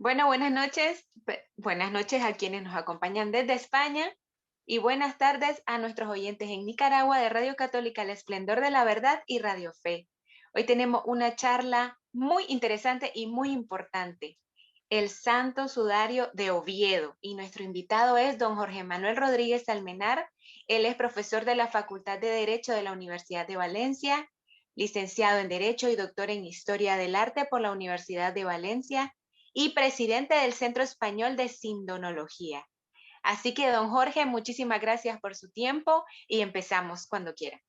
Bueno, buenas noches a quienes nos acompañan desde España y buenas tardes a nuestros oyentes en Nicaragua de Radio Católica El Esplendor de la Verdad y Radio Fe. Hoy tenemos una charla muy interesante y muy importante, el Santo Sudario de Oviedo, y nuestro invitado es don Jorge Manuel Rodríguez Almenar. Él es profesor de la Facultad de Derecho de la Universidad de Valencia, licenciado en Derecho y doctor en Historia del Arte por la Universidad de Valencia y presidente del Centro Español de Sindonología. Así que, don Jorge, muchísimas gracias por su tiempo y empezamos cuando quiera.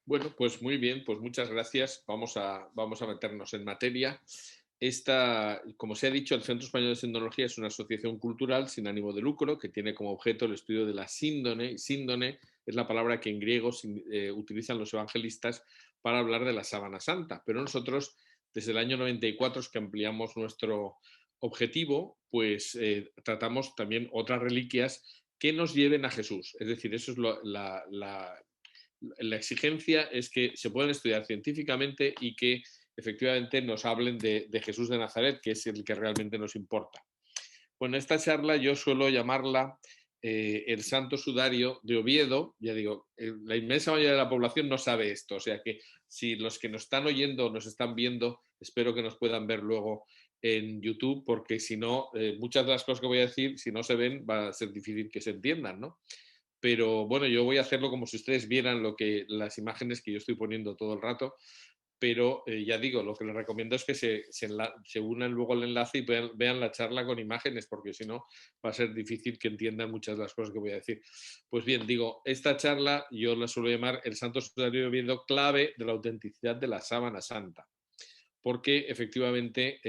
Bueno, pues muy bien, pues muchas gracias. Vamos a meternos en materia. Como se ha dicho, el Centro Español de Sindología es una asociación cultural sin ánimo de lucro que tiene como objeto el estudio de la síndone. Y síndone es la palabra que en griego utilizan los evangelistas para hablar de la sábana santa. Pero nosotros, desde el año 94, es que ampliamos nuestro objetivo, pues tratamos también otras reliquias que nos lleven a Jesús. Es decir, eso es la exigencia es que se puedan estudiar científicamente y que efectivamente nos hablen de Jesús de Nazaret, que es el que realmente nos importa. Bueno, esta charla yo suelo llamarla el Santo Sudario de Oviedo. Ya digo, la inmensa mayoría de la población no sabe esto, o sea que si los que nos están oyendo o nos están viendo, espero que nos puedan ver luego en YouTube, porque si no, muchas de las cosas que voy a decir, si no se ven, va a ser difícil que se entiendan, ¿no? Pero bueno, yo voy a hacerlo como si ustedes vieran las imágenes que yo estoy poniendo todo el rato, pero ya digo, lo que les recomiendo es que se unan luego al enlace y vean la charla con imágenes, porque si no va a ser difícil que entiendan muchas de las cosas que voy a decir. Pues bien, digo, esta charla yo la suelo llamar el Santo Sudario de Oviedo, clave de la autenticidad de la sábana santa, porque efectivamente,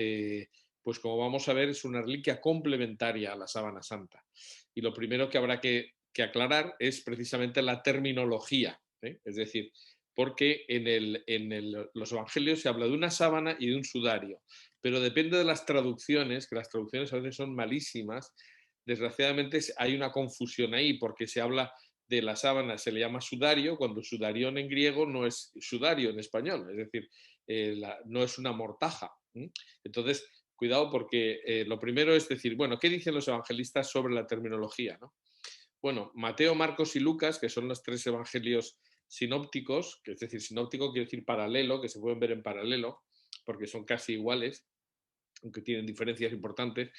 pues como vamos a ver, es una reliquia complementaria a la sábana santa. Y lo primero que habrá que aclarar es precisamente la terminología, ¿eh? Es decir, porque los evangelios se habla de una sábana y de un sudario, pero depende de las traducciones, que las traducciones a veces son malísimas. Desgraciadamente hay una confusión ahí, porque se habla de la sábana, se le llama sudario, cuando sudarión en griego no es sudario en español, es decir, no es una mortaja. Entonces, cuidado, porque lo primero es decir, bueno, ¿qué dicen los evangelistas sobre la terminología, ¿no? Bueno, Mateo, Marcos y Lucas, que son los tres evangelios sinópticos, que es decir, sinóptico quiere decir paralelo, que se pueden ver en paralelo, porque son casi iguales, aunque tienen diferencias importantes.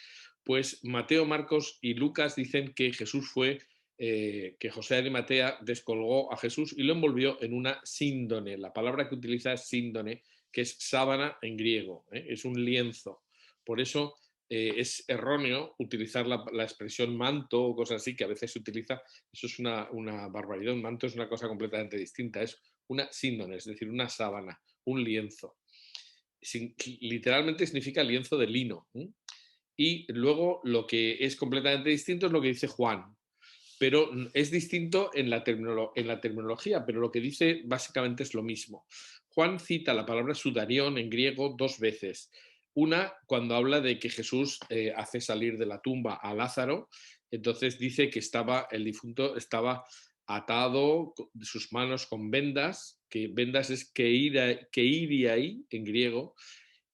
Pues Mateo, Marcos y Lucas dicen que Jesús que José de Arimatea descolgó a Jesús y lo envolvió en una síndone. La palabra que utiliza es síndone, que es sábana en griego, ¿eh? Es un lienzo. Por eso es erróneo utilizar la expresión manto o cosas así, que a veces se utiliza. Eso es una barbaridad. Un manto es una cosa completamente distinta. Es una síndone, es decir, una sábana, un lienzo. Literalmente significa lienzo de lino. Y luego lo que es completamente distinto es lo que dice Juan, pero es distinto en la terminología, pero lo que dice básicamente es lo mismo. Juan cita la palabra sudarión en griego dos veces. Una, cuando habla de que Jesús hace salir de la tumba a Lázaro, entonces dice que el difunto estaba atado de sus manos con vendas, que vendas es keiriai en griego,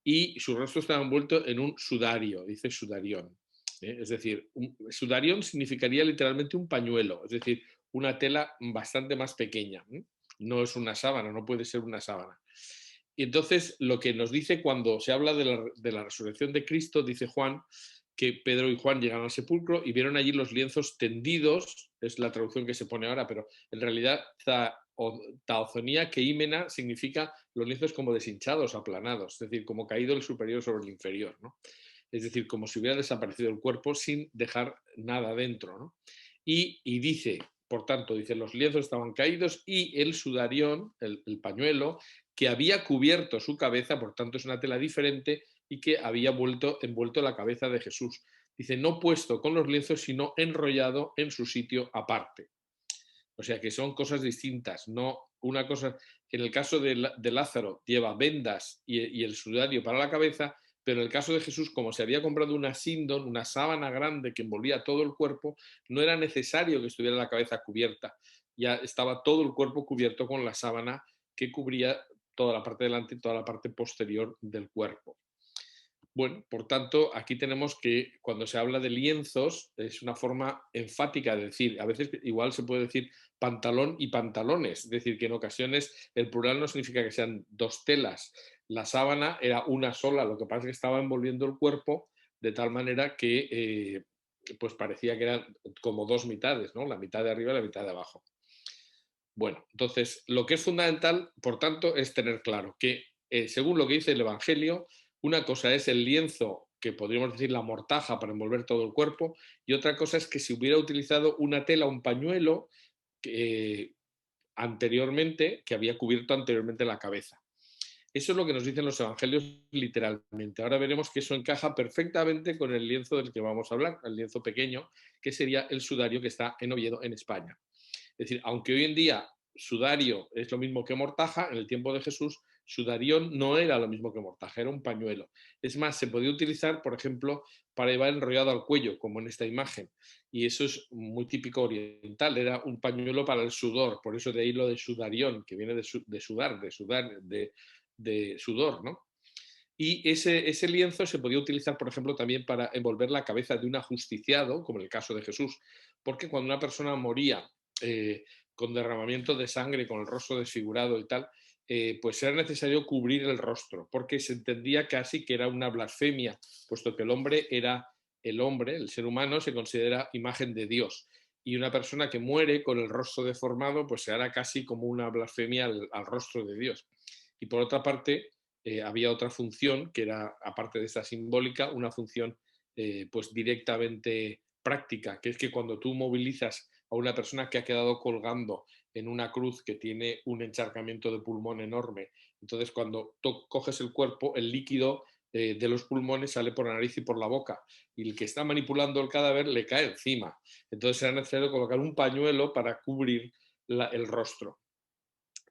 y su rostro estaba envuelto en un sudario, dice sudarión. Es decir, sudarión significaría literalmente un pañuelo, es decir, una tela bastante más pequeña. No es una sábana, no puede ser una sábana. Y entonces lo que nos dice cuando se habla de la resurrección de Cristo, dice Juan, que Pedro y Juan llegaron al sepulcro y vieron allí los lienzos tendidos, es la traducción que se pone ahora, pero en realidad taozonía que ímena significa los lienzos como deshinchados, aplanados, es decir, como caído el superior sobre el inferior, ¿no? Es decir, como si hubiera desaparecido el cuerpo sin dejar nada dentro, ¿no? Y dice, por tanto, dice, los lienzos estaban caídos y el sudarión, el pañuelo, que había cubierto su cabeza, por tanto es una tela diferente, y que había envuelto la cabeza de Jesús. Dice, no puesto con los lienzos, sino enrollado en su sitio aparte. O sea que son cosas distintas, no una cosa. En el caso de Lázaro lleva vendas y el sudario para la cabeza, pero en el caso de Jesús, como se había comprado una síndon, una sábana grande que envolvía todo el cuerpo, no era necesario que estuviera la cabeza cubierta, ya estaba todo el cuerpo cubierto con la sábana que cubría toda la parte delante y toda la parte posterior del cuerpo. Bueno, por tanto, aquí tenemos que cuando se habla de lienzos es una forma enfática de decir, a veces igual se puede decir pantalón y pantalones, es decir, que en ocasiones el plural no significa que sean dos telas, la sábana era una sola, lo que pasa es que estaba envolviendo el cuerpo de tal manera que pues parecía que eran como dos mitades, ¿no? La mitad de arriba y la mitad de abajo. Bueno, entonces lo que es fundamental, por tanto, es tener claro que según lo que dice el Evangelio, una cosa es el lienzo, que podríamos decir la mortaja para envolver todo el cuerpo, y otra cosa es que si hubiera utilizado una tela, un pañuelo, que, anteriormente, que había cubierto anteriormente la cabeza. Eso es lo que nos dicen los evangelios literalmente. Ahora veremos que eso encaja perfectamente con el lienzo del que vamos a hablar, el lienzo pequeño, que sería el sudario que está en Oviedo, en España. Es decir, aunque hoy en día sudario es lo mismo que mortaja, en el tiempo de Jesús, sudarión no era lo mismo que mortaja, era un pañuelo. Es más, se podía utilizar, por ejemplo, para llevar enrollado al cuello, como en esta imagen. Y eso es muy típico oriental, era un pañuelo para el sudor, por eso de ahí lo de sudarión, que viene de sudar, de sudor, ¿no? Y ese lienzo se podía utilizar, por ejemplo, también para envolver la cabeza de un ajusticiado, como en el caso de Jesús, porque cuando una persona moría con derramamiento de sangre, con el rostro desfigurado y tal, pues era necesario cubrir el rostro, porque se entendía casi que era una blasfemia, puesto que el hombre era el hombre, el ser humano, se considera imagen de Dios. Y una persona que muere con el rostro deformado, pues se hará casi como una blasfemia al rostro de Dios. Y por otra parte, había otra función que era, aparte de esta simbólica, una función pues directamente práctica, que es que cuando tú movilizas a una persona que ha quedado colgando en una cruz que tiene un encharcamiento de pulmón enorme, entonces cuando coges el cuerpo, el líquido de los pulmones sale por la nariz y por la boca, y el que está manipulando el cadáver le cae encima. Entonces era necesario colocar un pañuelo para cubrir el rostro.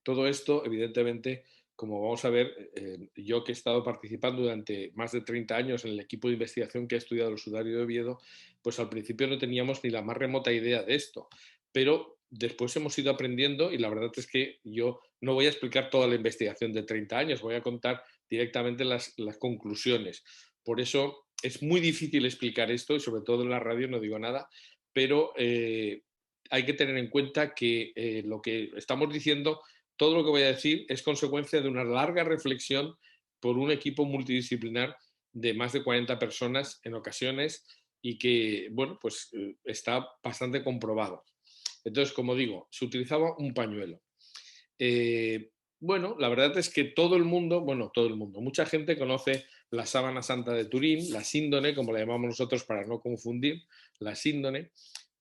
Todo esto, evidentemente, como vamos a ver, yo que he estado participando durante más de 30 años en el equipo de investigación que ha estudiado el sudario de Oviedo, pues al principio no teníamos ni la más remota idea de esto, pero después hemos ido aprendiendo y la verdad es que yo no voy a explicar toda la investigación de 30 años, voy a contar directamente las conclusiones. Por eso es muy difícil explicar esto y sobre todo en la radio no digo nada, pero hay que tener en cuenta que lo que estamos diciendo, todo lo que voy a decir es consecuencia de una larga reflexión por un equipo multidisciplinar de más de 40 personas en ocasiones y que, bueno, pues está bastante comprobado. Entonces, como digo, se utilizaba un pañuelo. Bueno, la verdad es que todo el mundo, mucha gente conoce la sábana santa de Turín, la síndone, como la llamamos nosotros para no confundir, la síndone,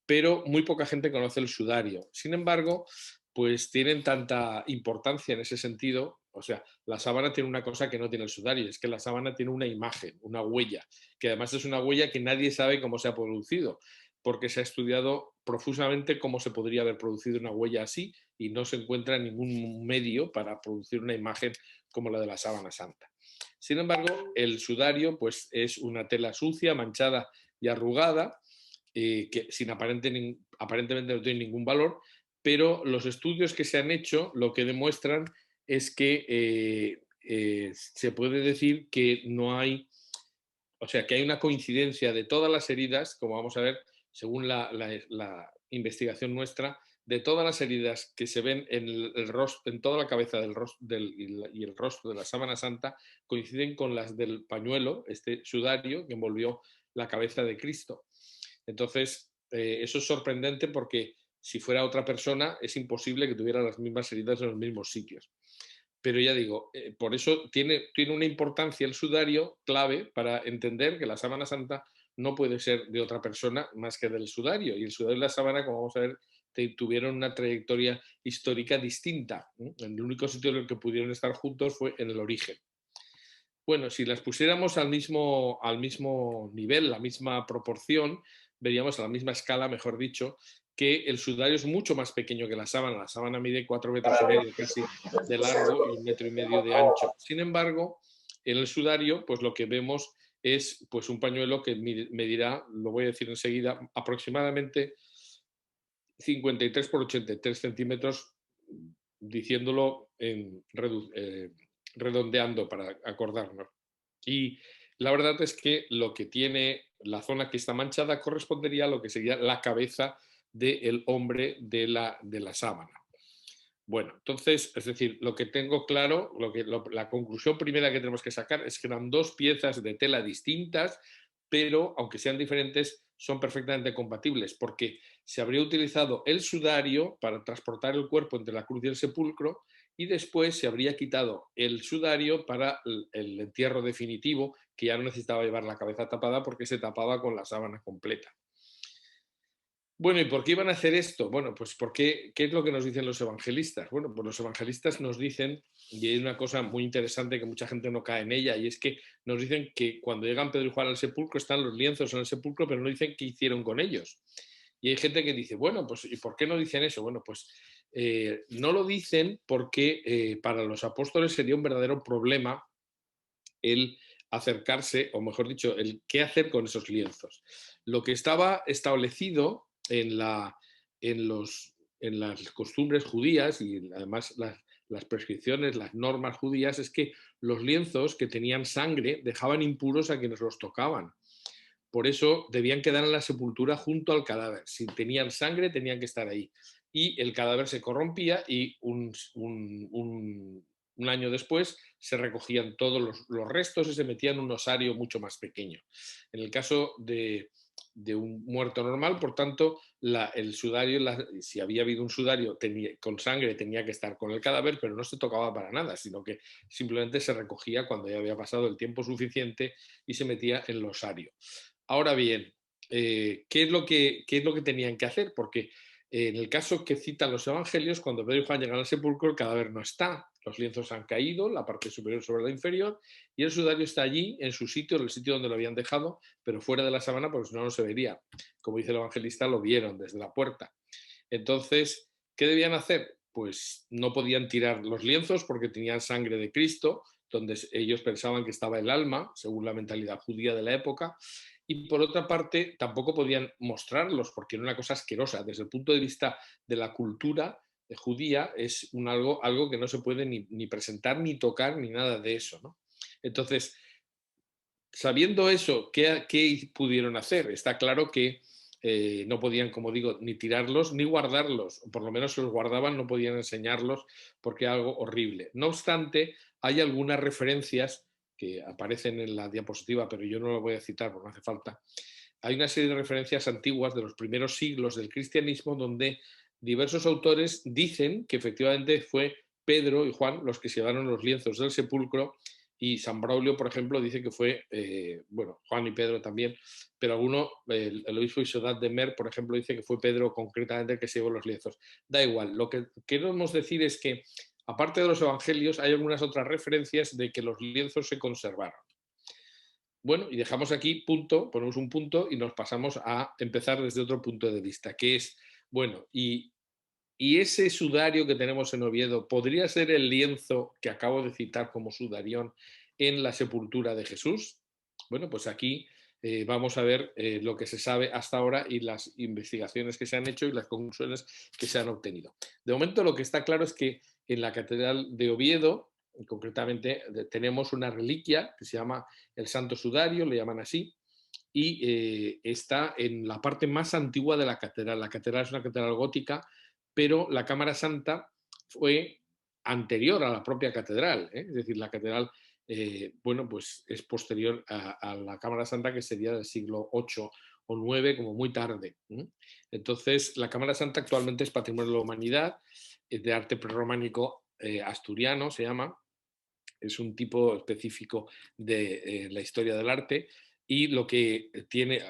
pero muy poca gente conoce el sudario. Sin embargo, pues tienen tanta importancia en ese sentido. O sea, la sábana tiene una cosa que no tiene el sudario, es que la sábana tiene una imagen, una huella, que además es una huella que nadie sabe cómo se ha producido, porque se ha estudiado profusamente cómo se podría haber producido una huella así y no se encuentra ningún medio para producir una imagen como la de la sábana santa. Sin embargo, el sudario pues, es una tela sucia, manchada y arrugada, que sin aparentemente no tiene ningún valor, pero los estudios que se han hecho lo que demuestran es que se puede decir que no hay, o sea, que hay una coincidencia de todas las heridas, como vamos a ver, según la investigación nuestra, de todas las heridas que se ven en el rostro, en toda la cabeza y el rostro de la sábana santa, coinciden con las del pañuelo, este sudario que envolvió la cabeza de Cristo. Entonces, eso es sorprendente porque si fuera otra persona es imposible que tuviera las mismas heridas en los mismos sitios. Pero ya digo, por eso tiene una importancia el sudario clave para entender que la sábana santa no puede ser de otra persona más que del sudario. Y el sudario y la sábana, como vamos a ver, tuvieron una trayectoria histórica distinta. El único sitio en el que pudieron estar juntos fue en el origen. Bueno, si las pusiéramos al mismo nivel, la misma proporción, veríamos a la misma escala, mejor dicho, que el sudario es mucho más pequeño que la sábana. La sábana mide 4,5 metros casi de largo y 1,5 metros de ancho. Sin embargo, en el sudario, pues lo que vemos es pues, un pañuelo que medirá, lo voy a decir enseguida, aproximadamente 53 por 83 centímetros, diciéndolo redondeando para acordarnos. Y La verdad es que lo que tiene la zona que está manchada correspondería a lo que sería la cabeza del hombre de la sábana. Bueno, entonces, es decir, lo que tengo claro, la conclusión primera que tenemos que sacar es que eran dos piezas de tela distintas, pero aunque sean diferentes, son perfectamente compatibles, porque se habría utilizado el sudario para transportar el cuerpo entre la cruz y el sepulcro, y después se habría quitado el sudario para el entierro definitivo, que ya no necesitaba llevar la cabeza tapada porque se tapaba con la sábana completa. Bueno, ¿y por qué iban a hacer esto? Bueno, pues porque, ¿qué es lo que nos dicen los evangelistas? Bueno, pues los evangelistas nos dicen, y hay una cosa muy interesante que mucha gente no cae en ella, y es que nos dicen que cuando llegan Pedro y Juan al sepulcro están los lienzos en el sepulcro, pero no dicen qué hicieron con ellos. Y hay gente que dice, bueno, pues ¿y por qué no dicen eso? Bueno, pues no lo dicen porque para los apóstoles sería un verdadero problema el acercarse, o mejor dicho, el qué hacer con esos lienzos. Lo que estaba establecido en las costumbres judías y además las prescripciones, las normas judías, es que los lienzos que tenían sangre dejaban impuros a quienes los tocaban. Por eso debían quedar en la sepultura junto al cadáver. Si tenían sangre, tenían que estar ahí. Y el cadáver se corrompía y un año después se recogían todos los restos y se metían en un osario mucho más pequeño. En el caso de un muerto normal, por tanto, el sudario, si había habido un sudario con sangre, tenía que estar con el cadáver, pero no se tocaba para nada, sino que simplemente se recogía cuando ya había pasado el tiempo suficiente y se metía en el osario. Ahora bien, ¿qué es lo que tenían que hacer? Porque en el caso que citan los evangelios, cuando Pedro y Juan llegan al sepulcro, el cadáver no está, los lienzos han caído, la parte superior sobre la inferior, y el sudario está allí, en su sitio, en el sitio donde lo habían dejado, pero fuera de la sábana, porque si no, no se vería. Como dice el evangelista, lo vieron desde la puerta. Entonces, ¿qué debían hacer? Pues no podían tirar los lienzos porque tenían sangre de Cristo, donde ellos pensaban que estaba el alma, según la mentalidad judía de la época, y por otra parte tampoco podían mostrarlos porque era una cosa asquerosa. Desde el punto de vista de la cultura judía es algo que no se puede ni presentar, ni tocar, ni nada de eso, ¿no? Entonces, sabiendo eso, ¿qué pudieron hacer? Está claro que no podían, como digo, ni tirarlos ni guardarlos. Por lo menos si los guardaban no podían enseñarlos porque era algo horrible. No obstante, hay algunas referencias que aparecen en la diapositiva, pero yo no lo voy a citar porque no hace falta. Hay una serie de referencias antiguas de los primeros siglos del cristianismo donde diversos autores dicen que efectivamente fue Pedro y Juan los que llevaron los lienzos del sepulcro, y San Braulio, por ejemplo, dice que fue, bueno, Juan y Pedro también, pero el obispo Isodat de Mer, por ejemplo, dice que fue Pedro concretamente el que se llevó los lienzos. Da igual, lo que queremos decir es que, aparte de los evangelios, hay algunas otras referencias de que los lienzos se conservaron. Bueno, y dejamos aquí punto, ponemos un punto y nos pasamos a empezar desde otro punto de vista, que es, bueno, y ese sudario que tenemos en Oviedo, ¿podría ser el lienzo que acabo de citar como sudarión en la sepultura de Jesús? Bueno, pues aquí vamos a ver lo que se sabe hasta ahora y las investigaciones que se han hecho y las conclusiones que se han obtenido. De momento lo que está claro es que en la Catedral de Oviedo, concretamente, tenemos una reliquia que se llama el Santo Sudario, le llaman así, y está en la parte más antigua de la catedral. La catedral es una catedral gótica, pero la Cámara Santa fue anterior a la propia catedral, ¿eh? Es decir, la catedral, bueno, pues es posterior a la Cámara Santa, que sería del siglo VIII o IX, como muy tarde. ¿Eh? Entonces, la Cámara Santa actualmente es Patrimonio de la Humanidad, es de arte prerrománico asturiano, se llama, es un tipo específico de la historia del arte, y lo que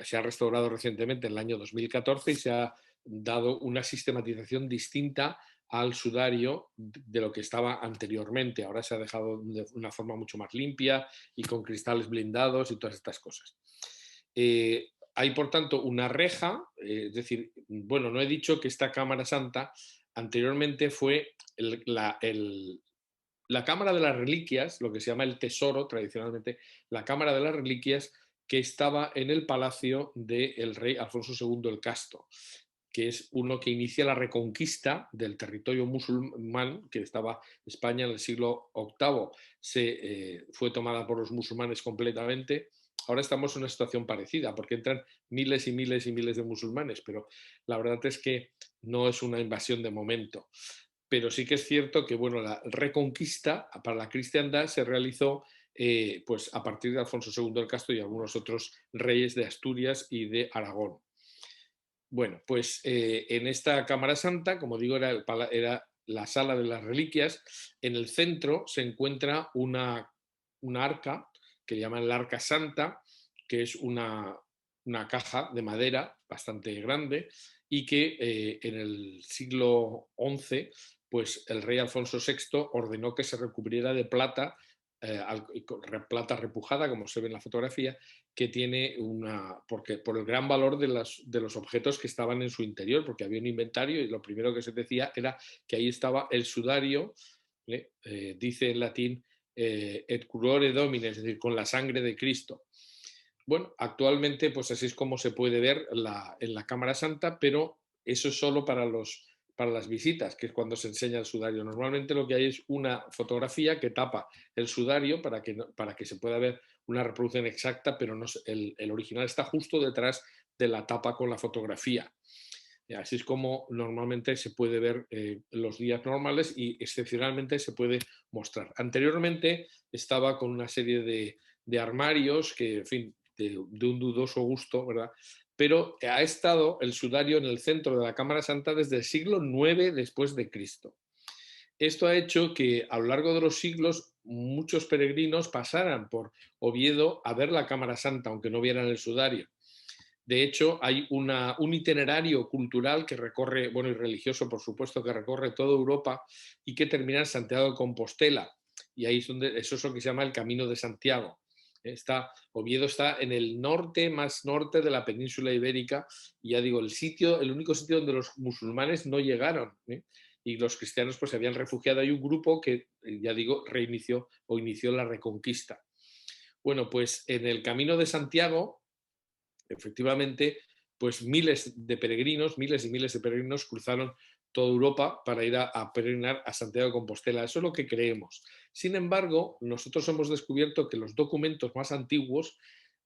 se ha restaurado recientemente en el año 2014 y se ha dado una sistematización distinta al sudario de lo que estaba anteriormente. Ahora se ha dejado de una forma mucho más limpia y con cristales blindados y todas estas cosas. Hay, por tanto, una reja, es decir, bueno, no he dicho que esta Cámara Santa anteriormente fue la Cámara de las Reliquias, lo que se llama el tesoro tradicionalmente, la Cámara de las Reliquias, que estaba en el palacio del rey Alfonso II el Casto, que es uno que inicia la reconquista del territorio musulmán, que estaba España en el siglo VIII, fue tomada por los musulmanes completamente. Ahora estamos en una situación parecida, porque entran miles y miles y miles de musulmanes, pero la verdad es que no es una invasión de momento. Pero sí que es cierto que bueno, la reconquista para la cristiandad se realizó pues a partir de Alfonso II el Casto y algunos otros reyes de Asturias y de Aragón. Bueno, pues en esta Cámara Santa, como digo, era la sala de las reliquias. En el centro se encuentra una arca que llaman la Arca Santa, que es una caja de madera bastante grande y que en el siglo XI, pues el rey Alfonso VI ordenó que se recubriera de plata, plata repujada, como se ve en la fotografía, que tiene porque por el gran valor de los objetos que estaban en su interior, porque había un inventario y lo primero que se decía era que ahí estaba el sudario, dice en latín et curore domine, es decir, con la sangre de Cristo. Bueno, actualmente pues así es como se puede ver en la Cámara Santa, pero eso es solo para las visitas, que es cuando se enseña el sudario. Normalmente lo que hay es una fotografía que tapa el sudario para que se pueda ver una reproducción exacta, pero no, el original está justo detrás de la tapa con la fotografía. Así es como normalmente se puede ver los días normales y excepcionalmente se puede mostrar. Anteriormente estaba con una serie de armarios que, en fin, de un dudoso gusto, ¿verdad? Pero ha estado el sudario en el centro de la Cámara Santa desde el siglo IX después de Cristo. Esto ha hecho que a lo largo de los siglos muchos peregrinos pasaran por Oviedo a ver la Cámara Santa, aunque no vieran el sudario. De hecho, hay un itinerario cultural que recorre, bueno, y religioso, por supuesto, que recorre toda Europa y que termina en Santiago de Compostela. Y ahí eso es lo que se llama el Camino de Santiago. Oviedo está en el norte, más norte de la península ibérica, y ya digo, el único sitio donde los musulmanes no llegaron, y los cristianos pues se habían refugiado. Hay un grupo que, ya digo, reinició o inició la reconquista. Bueno, pues en el Camino de Santiago, efectivamente, pues miles y miles de peregrinos cruzaron toda Europa para ir a peregrinar a Santiago de Compostela. Eso es lo que creemos. Sin embargo, nosotros hemos descubierto que los documentos más antiguos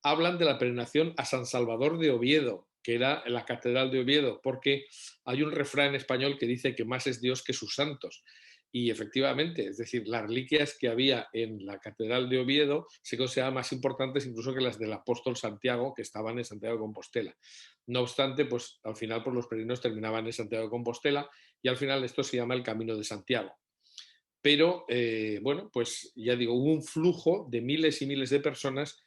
hablan de la peregrinación a San Salvador de Oviedo, que era la catedral de Oviedo, porque hay un refrán español que dice que más es Dios que sus santos. Y efectivamente, es decir, las reliquias que había en la Catedral de Oviedo se consideraban más importantes incluso que las del apóstol Santiago, que estaban en Santiago de Compostela. No obstante, pues al final pues, los peregrinos terminaban en Santiago de Compostela y al final esto se llama el Camino de Santiago. Pero, bueno, pues ya digo, hubo un flujo de miles y miles de personas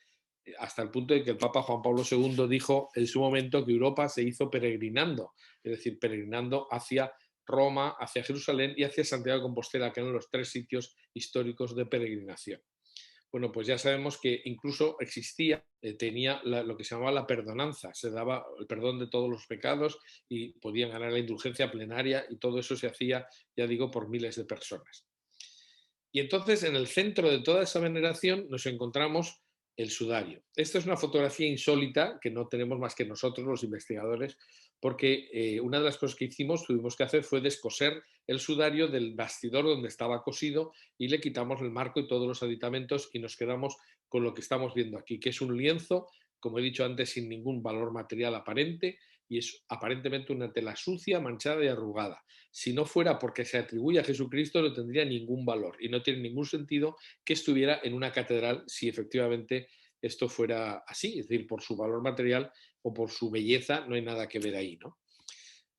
hasta el punto de que el Papa Juan Pablo II dijo en su momento que Europa se hizo peregrinando, es decir, peregrinando hacia Roma, hacia Jerusalén y hacia Santiago de Compostela, que eran los tres sitios históricos de peregrinación. Bueno, pues ya sabemos que incluso existía, tenía lo que se llamaba la perdonanza, se daba el perdón de todos los pecados y podían ganar la indulgencia plenaria y todo eso se hacía, ya digo, por miles de personas. Y entonces en el centro de toda esa veneración nos encontramos el sudario. Esta es una fotografía insólita que no tenemos más que nosotros, los investigadores, porque una de las cosas que tuvimos que hacer fue descoser el sudario del bastidor donde estaba cosido y le quitamos el marco y todos los aditamentos y nos quedamos con lo que estamos viendo aquí, que es un lienzo, como he dicho antes, sin ningún valor material aparente y es aparentemente una tela sucia, manchada y arrugada. Si no fuera porque se atribuye a Jesucristo, no tendría ningún valor y no tiene ningún sentido que estuviera en una catedral si efectivamente esto fuera así, es decir, por su valor material o por su belleza no hay nada que ver ahí, ¿no?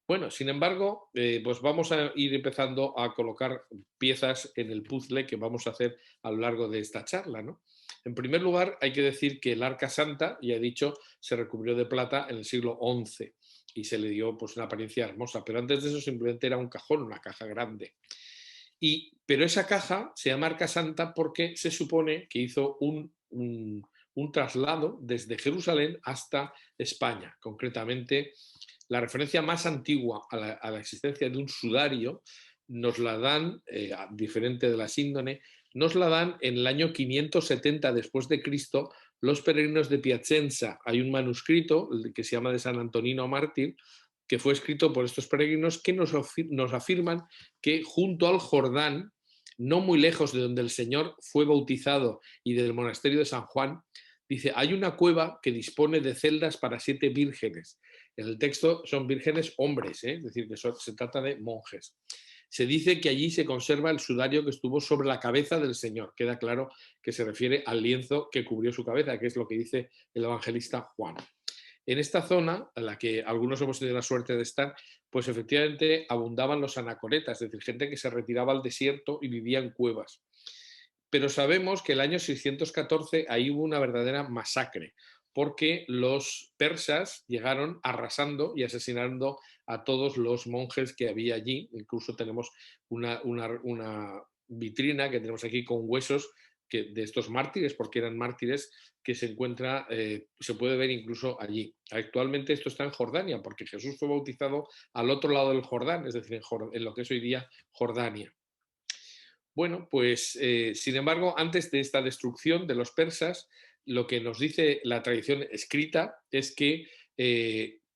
Bueno, sin embargo, pues vamos a ir empezando a colocar piezas en el puzzle que vamos a hacer a lo largo de esta charla, ¿no? En primer lugar, hay que decir que el Arca Santa, ya he dicho, se recubrió de plata en el siglo XI y se le dio pues, una apariencia hermosa, pero antes de eso simplemente era un cajón, una caja grande. Pero esa caja se llama Arca Santa porque se supone que hizo un traslado desde Jerusalén hasta España. Concretamente, la referencia más antigua a la existencia de un sudario nos la dan, diferente de la síndone, nos la dan en el año 570 después de Cristo los peregrinos de Piacenza. Hay un manuscrito que se llama de San Antonino Mártir, que fue escrito por estos peregrinos que nos afirman que junto al Jordán, no muy lejos de donde el Señor fue bautizado y del monasterio de San Juan, dice, hay una cueva que dispone de celdas para 7 vírgenes. En el texto son vírgenes hombres, es decir, que se trata de monjes. Se dice que allí se conserva el sudario que estuvo sobre la cabeza del Señor. Queda claro que se refiere al lienzo que cubrió su cabeza, que es lo que dice el evangelista Juan. En esta zona, en la que algunos hemos tenido la suerte de estar, pues efectivamente abundaban los anacoretas, es decir, gente que se retiraba al desierto y vivía en cuevas. Pero sabemos que el año 614 ahí hubo una verdadera masacre, porque los persas llegaron arrasando y asesinando a todos los monjes que había allí. Incluso tenemos una vitrina que tenemos aquí con huesos de estos mártires, porque eran mártires, que se encuentra, se puede ver incluso allí. Actualmente esto está en Jordania, porque Jesús fue bautizado al otro lado del Jordán, es decir, en lo que es hoy día Jordania. Bueno, pues sin embargo, antes de esta destrucción de los persas, lo que nos dice la tradición escrita es que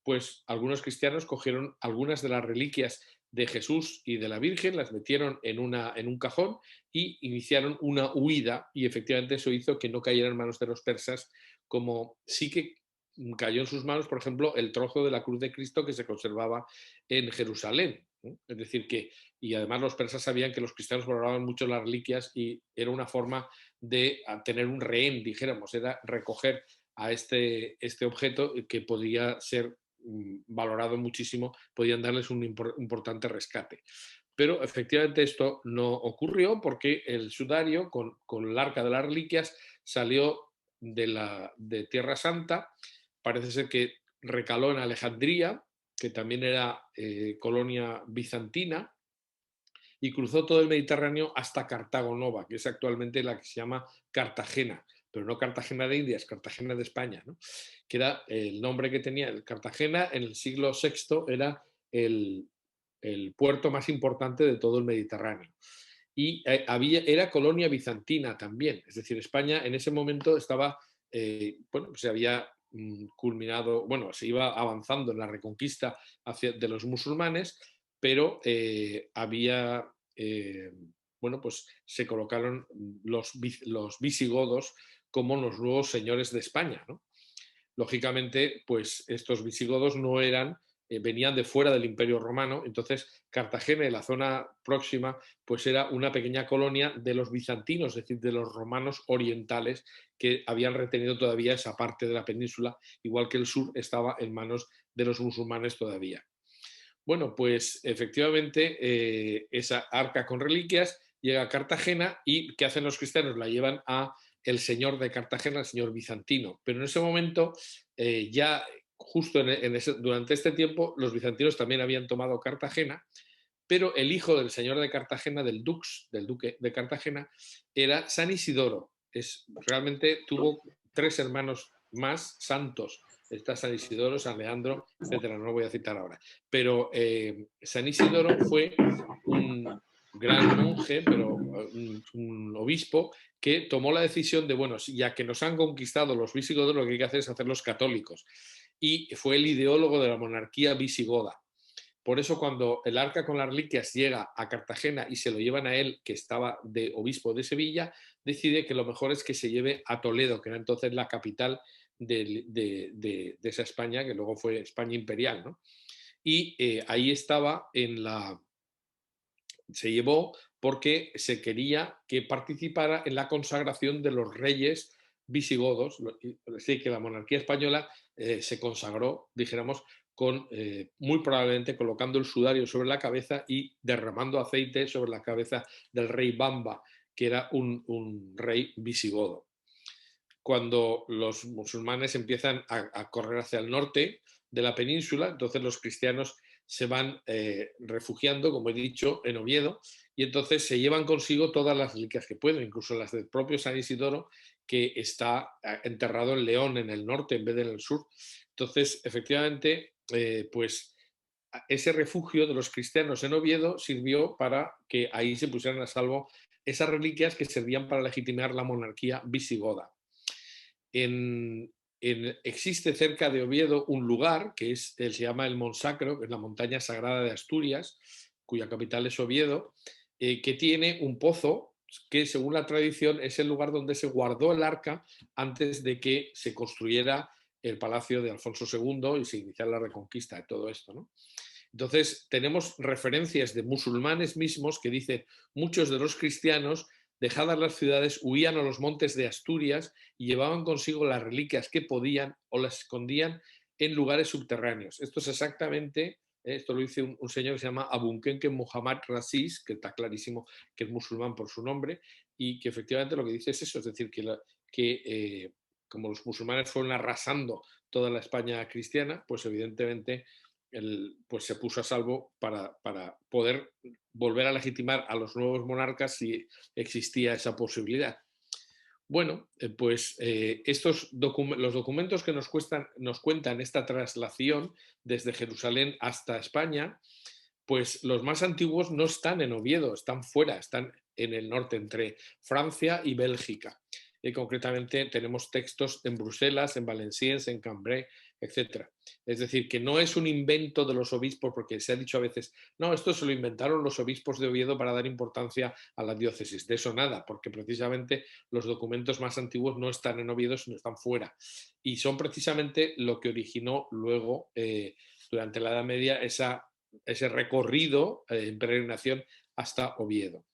pues algunos cristianos cogieron algunas de las reliquias de Jesús y de la Virgen, las metieron en un cajón y iniciaron una huida, y efectivamente eso hizo que no cayera en manos de los persas, como sí que cayó en sus manos, por ejemplo, el trozo de la cruz de Cristo que se conservaba en Jerusalén. Es decir, que y además los persas sabían que los cristianos valoraban mucho las reliquias y era una forma de tener un rehén, dijéramos, era recoger a este objeto que podía ser valorado muchísimo, podían darles un importante rescate. Pero efectivamente esto no ocurrió porque el sudario con el arca de las reliquias salió de Tierra Santa, parece ser que recaló en Alejandría, que también era colonia bizantina, y cruzó todo el Mediterráneo hasta Cartago Nova, que es actualmente la que se llama Cartagena, pero no Cartagena de Indias, Cartagena de España, ¿no? Que era el nombre que tenía. Cartagena en el siglo VI era el puerto más importante de todo el Mediterráneo. Y era colonia bizantina también, es decir, España en ese momento estaba, bueno, se había culminado, bueno, se iba avanzando en la reconquista de los musulmanes, pero había, bueno, pues se colocaron los visigodos como los nuevos señores de España, ¿no? Lógicamente, pues estos visigodos no eran, venían de fuera del Imperio Romano, entonces Cartagena y la zona próxima, pues era una pequeña colonia de los bizantinos, es decir, de los romanos orientales que habían retenido todavía esa parte de la península, igual que el sur estaba en manos de los musulmanes todavía. Bueno, pues efectivamente esa arca con reliquias llega a Cartagena y ¿qué hacen los cristianos? La llevan a el señor de Cartagena, el señor bizantino. Pero en ese momento, ya justo durante este tiempo, los bizantinos también habían tomado Cartagena, pero el hijo del señor de Cartagena, del duque de Cartagena, era San Isidoro. Realmente tuvo 3 hermanos más santos. Está San Isidoro, San Leandro, etcétera, no lo voy a citar ahora. Pero San Isidoro fue un gran monje, pero un obispo, que tomó la decisión de, bueno, ya que nos han conquistado los visigodos, lo que hay que hacer es hacerlos católicos. Y fue el ideólogo de la monarquía visigoda. Por eso cuando el arca con las reliquias llega a Cartagena y se lo llevan a él, que estaba de obispo de Sevilla, decide que lo mejor es que se lleve a Toledo, que era entonces la capital de esa España, que luego fue España imperial, ¿no? Y ahí estaba se llevó porque se quería que participara en la consagración de los reyes visigodos. Así que la monarquía española se consagró, dijéramos, muy probablemente colocando el sudario sobre la cabeza y derramando aceite sobre la cabeza del rey Bamba, que era un rey visigodo. Cuando los musulmanes empiezan a correr hacia el norte de la península, entonces los cristianos se van refugiando, como he dicho, en Oviedo, y entonces se llevan consigo todas las reliquias que pueden, incluso las del propio San Isidoro, que está enterrado en León, en el norte, en vez de en el sur. Entonces, efectivamente, pues ese refugio de los cristianos en Oviedo sirvió para que ahí se pusieran a salvo esas reliquias que servían para legitimar la monarquía visigoda. En existe cerca de Oviedo un lugar que se llama el Monsacro, que es la montaña sagrada de Asturias, cuya capital es Oviedo, que tiene un pozo que, según la tradición, es el lugar donde se guardó el arca antes de que se construyera el palacio de Alfonso II y se iniciara la reconquista de todo esto, ¿no? Entonces, tenemos referencias de musulmanes mismos que dicen: muchos de los cristianos, dejadas las ciudades, huían a los montes de Asturias y llevaban consigo las reliquias que podían o las escondían en lugares subterráneos. Esto es exactamente, esto lo dice un señor que se llama Abunkenke Muhammad Rasis, que está clarísimo que es musulmán por su nombre, y que efectivamente lo que dice es eso, es decir, que como los musulmanes fueron arrasando toda la España cristiana, pues evidentemente pues se puso a salvo para poder volver a legitimar a los nuevos monarcas si existía esa posibilidad. Bueno, pues los documentos que nos cuentan esta traslación desde Jerusalén hasta España, pues los más antiguos no están en Oviedo, están fuera, están en el norte, entre Francia y Bélgica. Concretamente tenemos textos en Bruselas, en Valenciennes, en Cambrai, etc. Es decir, que no es un invento de los obispos, porque se ha dicho a veces: no, esto se lo inventaron los obispos de Oviedo para dar importancia a la diócesis. De eso nada, porque precisamente los documentos más antiguos no están en Oviedo, sino están fuera. Y son precisamente lo que originó luego, durante la Edad Media, ese recorrido en peregrinación hasta Oviedo.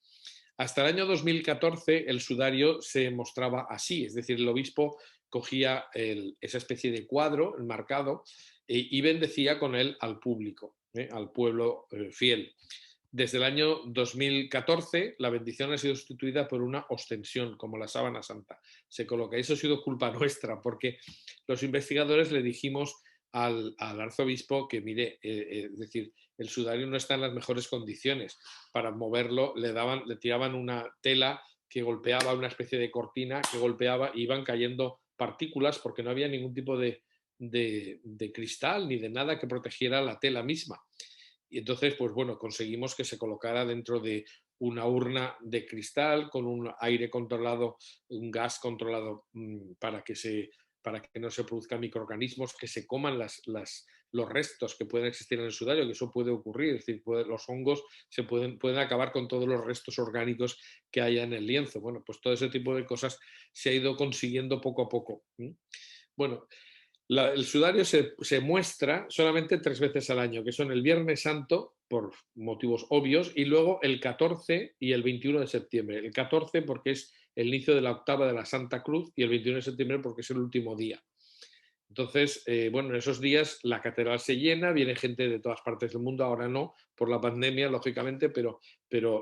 Hasta el año 2014 el sudario se mostraba así, es decir, el obispo cogía esa especie de cuadro enmarcado y bendecía con él al público, al pueblo fiel. Desde el año 2014 la bendición ha sido sustituida por una ostensión, como la sábana santa. Se coloca. Eso ha sido culpa nuestra, porque los investigadores le dijimos al arzobispo que, mire, es decir, el sudario no está en las mejores condiciones. Para moverlo le tiraban una tela que golpeaba, una especie de cortina que golpeaba, y iban cayendo partículas porque no había ningún tipo de cristal ni de nada que protegiera la tela misma. Y entonces, pues bueno, conseguimos que se colocara dentro de una urna de cristal con un aire controlado, un gas controlado, para que no se produzcan microorganismos que se coman los restos que pueden existir en el sudario, que eso puede ocurrir, es decir, los hongos pueden acabar con todos los restos orgánicos que haya en el lienzo. Bueno, pues todo ese tipo de cosas se ha ido consiguiendo poco a poco. Bueno, el sudario se muestra solamente 3 veces al año, que son el Viernes Santo, por motivos obvios, y luego el 14 y el 21 de septiembre. El 14 porque es el inicio de la octava de la Santa Cruz, y el 21 de septiembre porque es el último día. Entonces, bueno, en esos días la catedral se llena, viene gente de todas partes del mundo, ahora no, por la pandemia, lógicamente, pero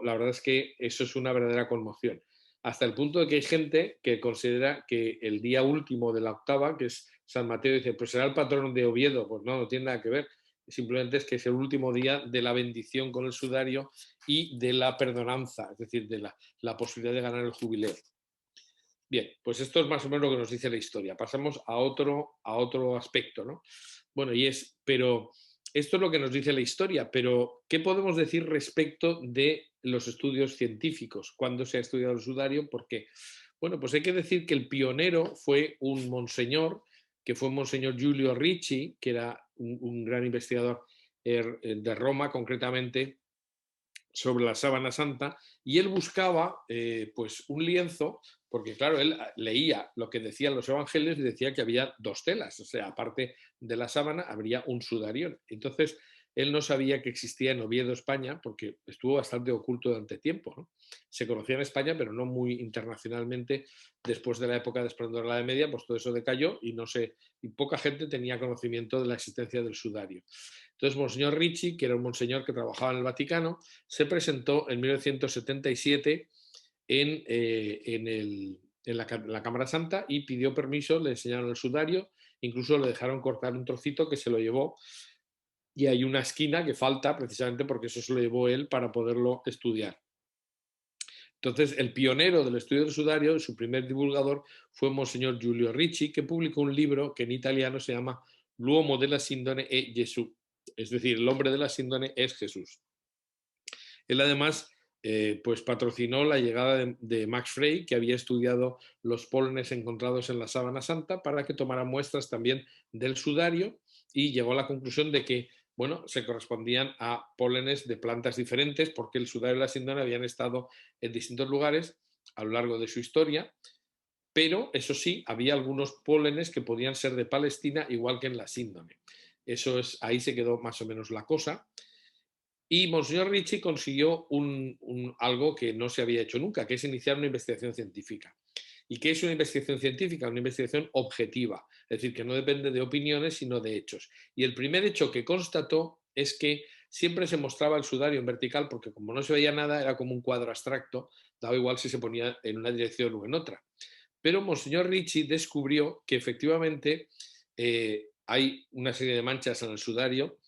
la verdad es que eso es una verdadera conmoción. Hasta el punto de que hay gente que considera que el día último de la octava, que es San Mateo, dice: pues será el patrón de Oviedo. Pues no tiene nada que ver. Simplemente es que es el último día de la bendición con el sudario y de la perdonanza, es decir, de la posibilidad de ganar el jubileo. Bien, pues esto es más o menos lo que nos dice la historia. Pasamos a otro aspecto, ¿no? Bueno, pero esto es lo que nos dice la historia, pero ¿qué podemos decir respecto de los estudios científicos? ¿Cuándo se ha estudiado el sudario? ¿Por qué? Bueno, pues hay que decir que el pionero fue un monseñor, que fue Monseñor Giulio Ricci, que era un gran investigador de Roma, concretamente, sobre la sábana santa, y él buscaba pues un lienzo, porque claro, él leía lo que decían los evangelios y decía que había 2 telas, o sea, aparte de la sábana habría un sudarión. Entonces, él no sabía que existía en Oviedo, España, porque estuvo bastante oculto durante tiempo, ¿no? Se conocía en España, pero no muy internacionalmente. Después de la época de esplendor de la Edad Media, pues todo eso decayó y poca gente tenía conocimiento de la existencia del sudario. Entonces, Monseñor Ricci, que era un monseñor que trabajaba en el Vaticano, se presentó en 1977 en la Cámara Santa y pidió permiso, le enseñaron el sudario, incluso le dejaron cortar un trocito que se lo llevó, y hay una esquina que falta precisamente porque eso se lo llevó él para poderlo estudiar. Entonces, el pionero del estudio del sudario, su primer divulgador, fue Monseñor Giulio Ricci, que publicó un libro que en italiano se llama L'uomo della Sindone è Gesù, es decir, el hombre de la síndone es Jesús. Él además pues patrocinó la llegada de Max Frey, que había estudiado los pólenes encontrados en la sábana santa, para que tomara muestras también del sudario, y llegó a la conclusión de que, bueno, se correspondían a pólenes de plantas diferentes, porque el sudario y la síndrome habían estado en distintos lugares a lo largo de su historia, pero eso sí, había algunos pólenes que podían ser de Palestina, igual que en la síndrome. Eso es, ahí se quedó más o menos la cosa. Y Monseñor Ricci consiguió algo que no se había hecho nunca, que es iniciar una investigación científica. ¿Y qué es una investigación científica? Una investigación objetiva, es decir, que no depende de opiniones, sino de hechos. Y el primer hecho que constató es que siempre se mostraba el sudario en vertical, porque como no se veía nada, era como un cuadro abstracto, daba igual si se ponía en una dirección o en otra. Pero Monseñor Ricci descubrió que efectivamente hay una serie de manchas en el sudario.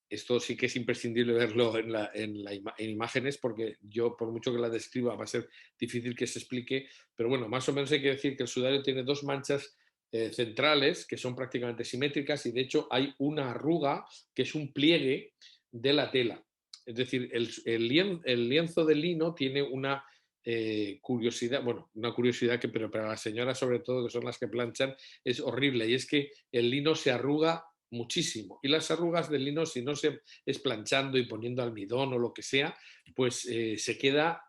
Esto sí que es imprescindible verlo en imágenes, porque yo, por mucho que la describa, va a ser difícil que se explique, pero bueno, más o menos hay que decir que el sudario tiene dos manchas centrales que son prácticamente simétricas, y de hecho hay una arruga que es un pliegue de la tela. Es decir, el lienzo de lino tiene una curiosidad, bueno, una curiosidad que, pero para las señoras sobre todo, que son las que planchan, es horrible, y es que el lino se arruga muchísimo. Y las arrugas del lino, si no se es planchando y poniendo almidón o lo que sea, pues se queda,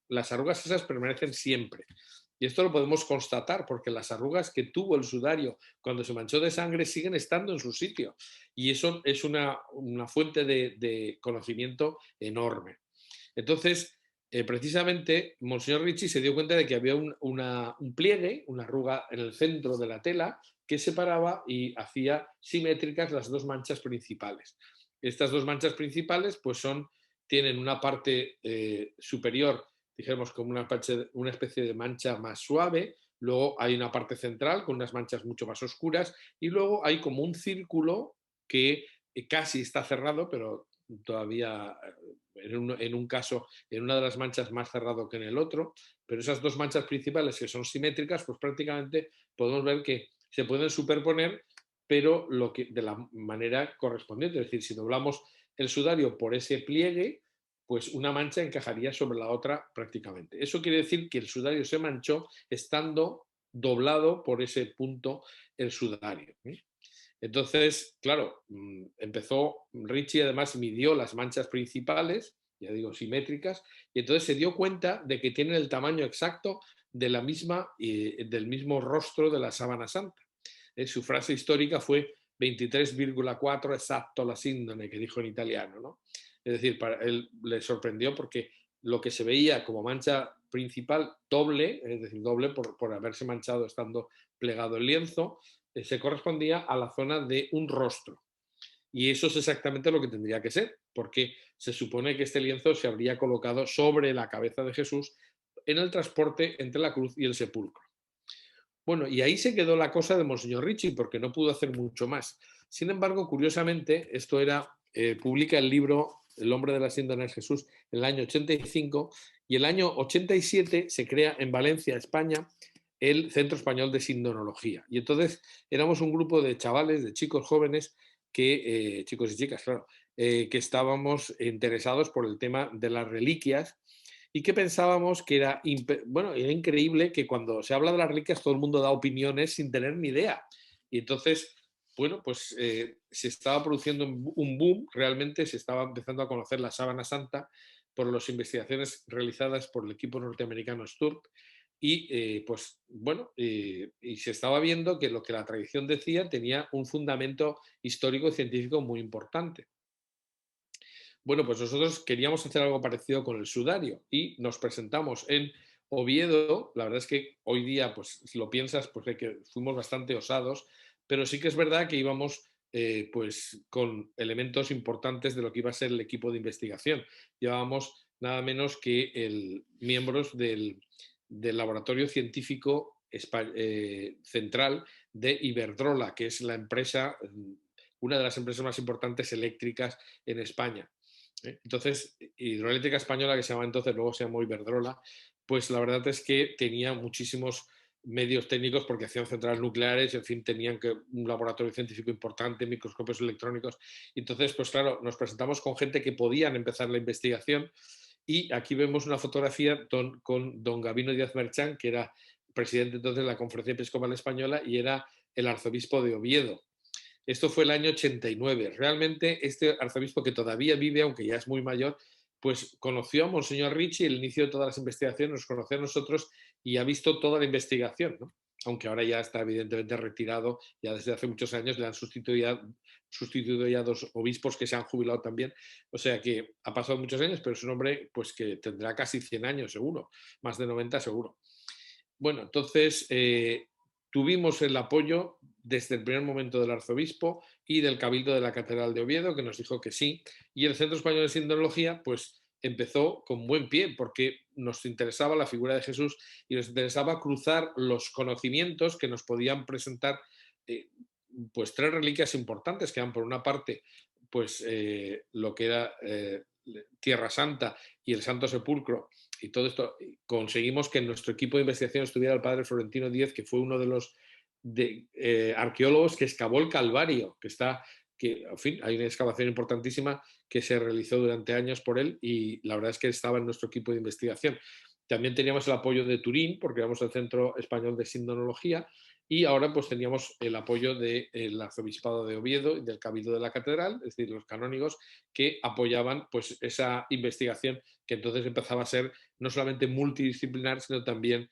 las arrugas esas permanecen siempre. Y esto lo podemos constatar porque las arrugas que tuvo el sudario cuando se manchó de sangre siguen estando en su sitio. Y eso es una fuente de conocimiento enorme. Entonces, precisamente, Monseñor Ricci se dio cuenta de que había un pliegue, una arruga en el centro de la tela, que separaba y hacía simétricas las dos manchas principales. Estas dos manchas principales pues tienen una parte superior, dijéramos, como una especie de mancha más suave, luego hay una parte central con unas manchas mucho más oscuras, y luego hay como un círculo que casi está cerrado, pero todavía en un caso, en una de las manchas más cerrado que en el otro, pero esas dos manchas principales que son simétricas, pues prácticamente podemos ver que se pueden superponer, pero de la manera correspondiente. Es decir, si doblamos el sudario por ese pliegue, pues una mancha encajaría sobre la otra prácticamente. Eso quiere decir que el sudario se manchó estando doblado por ese punto el sudario. Entonces, claro, empezó Ricci, además midió las manchas principales, ya digo, simétricas, y entonces se dio cuenta de que tienen el tamaño exacto de del mismo rostro de la sábana santa. Su frase histórica fue 23,4 exacto la síndrome, que dijo en italiano, ¿no? Es decir, para él le sorprendió porque lo que se veía como mancha principal doble, es decir, doble por haberse manchado estando plegado el lienzo, se correspondía a la zona de un rostro. Y eso es exactamente lo que tendría que ser, porque se supone que este lienzo se habría colocado sobre la cabeza de Jesús en el transporte entre la cruz y el sepulcro. Bueno, y ahí se quedó la cosa de Monseñor Ricci, porque no pudo hacer mucho más. Sin embargo, curiosamente, esto publica el libro El hombre de la síndrome de Jesús en el año 85, y el año 87 se crea en Valencia, España, el Centro Español de Sindonología. Y entonces éramos un grupo de chavales, de chicos jóvenes, chicos y chicas, claro, que estábamos interesados por el tema de las reliquias, y que pensábamos que era increíble que cuando se habla de las reliquias todo el mundo da opiniones sin tener ni idea. Y entonces, bueno, pues se estaba produciendo un boom, realmente se estaba empezando a conocer la sábana santa por las investigaciones realizadas por el equipo norteamericano Sturp, y pues bueno, y se estaba viendo que lo que la tradición decía tenía un fundamento histórico y científico muy importante. Bueno, pues nosotros queríamos hacer algo parecido con el sudario y nos presentamos en Oviedo. La verdad es que hoy día, pues si lo piensas, pues de que fuimos bastante osados, pero sí que es verdad que íbamos pues con elementos importantes de lo que iba a ser el equipo de investigación. Llevábamos nada menos que miembros del laboratorio científico central de Iberdrola, que es la empresa, una de las empresas más importantes eléctricas en España. Entonces, Hidroeléctrica Española, que se llamaba entonces, luego se llamó Iberdrola, pues la verdad es que tenía muchísimos medios técnicos porque hacían centrales nucleares, en fin, tenían un laboratorio científico importante, microscopios electrónicos. Entonces, pues claro, nos presentamos con gente que podían empezar la investigación, Y aquí vemos una fotografía con don Gabino Díaz Merchán, que era presidente entonces de la Conferencia Episcopal Española y era el arzobispo de Oviedo. Esto fue el año 89. Realmente este arzobispo, que todavía vive, aunque ya es muy mayor, pues conoció a Monseñor Ricci, el inicio de todas las investigaciones, nos conoció a nosotros y ha visto toda la investigación, ¿no? Aunque ahora ya está evidentemente retirado, ya desde hace muchos años le han sustituido ya dos obispos que se han jubilado también, o sea que ha pasado muchos años, pero es un hombre pues que tendrá casi 100 años seguro, más de 90 seguro. Bueno, entonces tuvimos el apoyo desde el primer momento del arzobispo y del cabildo de la Catedral de Oviedo, que nos dijo que sí, y el Centro Español de Sindonología pues empezó con buen pie, porque nos interesaba la figura de Jesús y nos interesaba cruzar los conocimientos que nos podían presentar pues tres reliquias importantes, que eran por una parte pues lo que era Tierra Santa y el Santo Sepulcro, y todo esto. Conseguimos que en nuestro equipo de investigación estuviera el padre Florentino Díez, que fue uno de los arqueólogos que excavó el Calvario, en fin, hay una excavación importantísima que se realizó durante años por él y la verdad es que estaba en nuestro equipo de investigación. También teníamos el apoyo de Turín, porque éramos el Centro Español de Sindonología, y ahora pues teníamos el apoyo del Arzobispado de Oviedo y del Cabildo de la Catedral, es decir, los canónigos que apoyaban pues esa investigación que entonces empezaba a ser no solamente multidisciplinar, sino también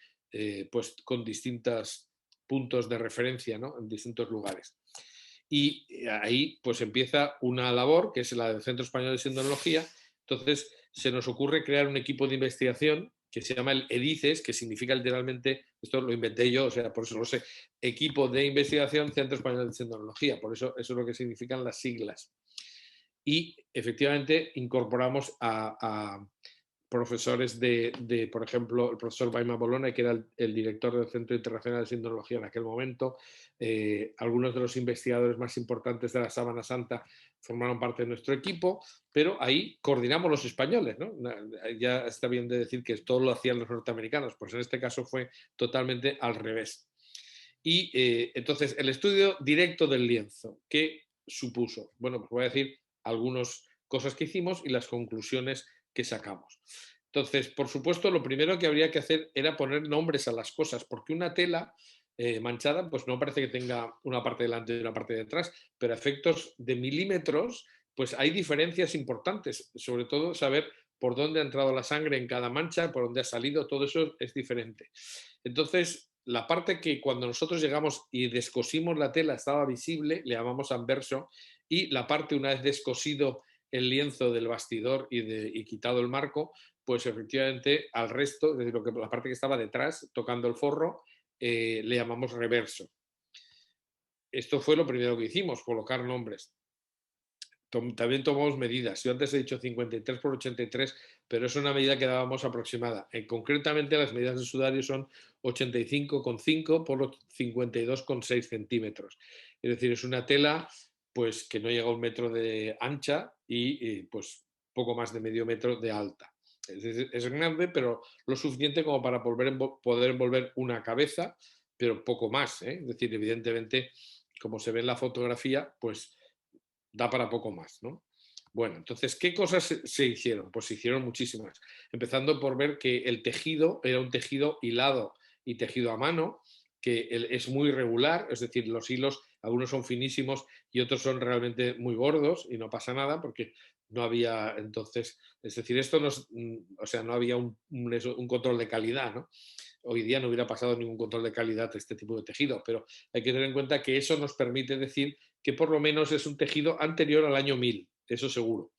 pues con distintos puntos de referencia, ¿no? En distintos lugares. Y ahí pues empieza una labor que es la del Centro Español de Sindonología. Entonces se nos ocurre crear un equipo de investigación que se llama el EDICES, que significa literalmente, esto lo inventé yo, o sea, por eso lo sé, Equipo de Investigación Centro Español de Sindonología, por eso es lo que significan las siglas. Y efectivamente incorporamos a profesores por ejemplo, el profesor Baima Bolona, que era el director del Centro Internacional de Sindonología en aquel momento. Algunos de los investigadores más importantes de la Sábana Santa formaron parte de nuestro equipo, pero ahí coordinamos los españoles, ¿no? Ya está bien de decir que todo lo hacían los norteamericanos, pues en este caso fue totalmente al revés. Y entonces, el estudio directo del lienzo, ¿qué supuso? Bueno, pues voy a decir algunas cosas que hicimos y las conclusiones que sacamos. Entonces, por supuesto, lo primero que habría que hacer era poner nombres a las cosas, porque una tela manchada, pues no parece que tenga una parte delante y una parte detrás, pero a efectos de milímetros, pues hay diferencias importantes, sobre todo saber por dónde ha entrado la sangre en cada mancha, por dónde ha salido, todo eso es diferente. Entonces, la parte que cuando nosotros llegamos y descosimos la tela estaba visible, le llamamos anverso, y la parte una vez descosido el lienzo del bastidor y quitado el marco, pues efectivamente al resto, es decir, la parte que estaba detrás, tocando el forro, le llamamos reverso. Esto fue lo primero que hicimos, colocar nombres. También tomamos medidas. Yo antes he dicho 53 por 83, pero es una medida que dábamos aproximada. Concretamente, las medidas de sudario son 85,5 por 52,6 centímetros. Es decir, es una tela pues, que no llega a 1 metro de ancha y pues poco más de medio metro de alta. Es grande, pero lo suficiente como para poder envolver una cabeza, pero poco más. Es decir, evidentemente, como se ve en la fotografía, pues da para poco más, ¿no? Bueno, entonces, ¿qué cosas se hicieron? Pues se hicieron muchísimas. Empezando por ver que el tejido era un tejido hilado y tejido a mano, que es muy regular, es decir, los hilos, algunos son finísimos y otros son realmente muy gordos y no pasa nada porque no había entonces, es decir, esto no, o sea, no había un control de calidad, ¿no? Hoy día no hubiera pasado ningún control de calidad de este tipo de tejido, pero hay que tener en cuenta que eso nos permite decir que por lo menos es un tejido anterior al año 1000, eso seguro.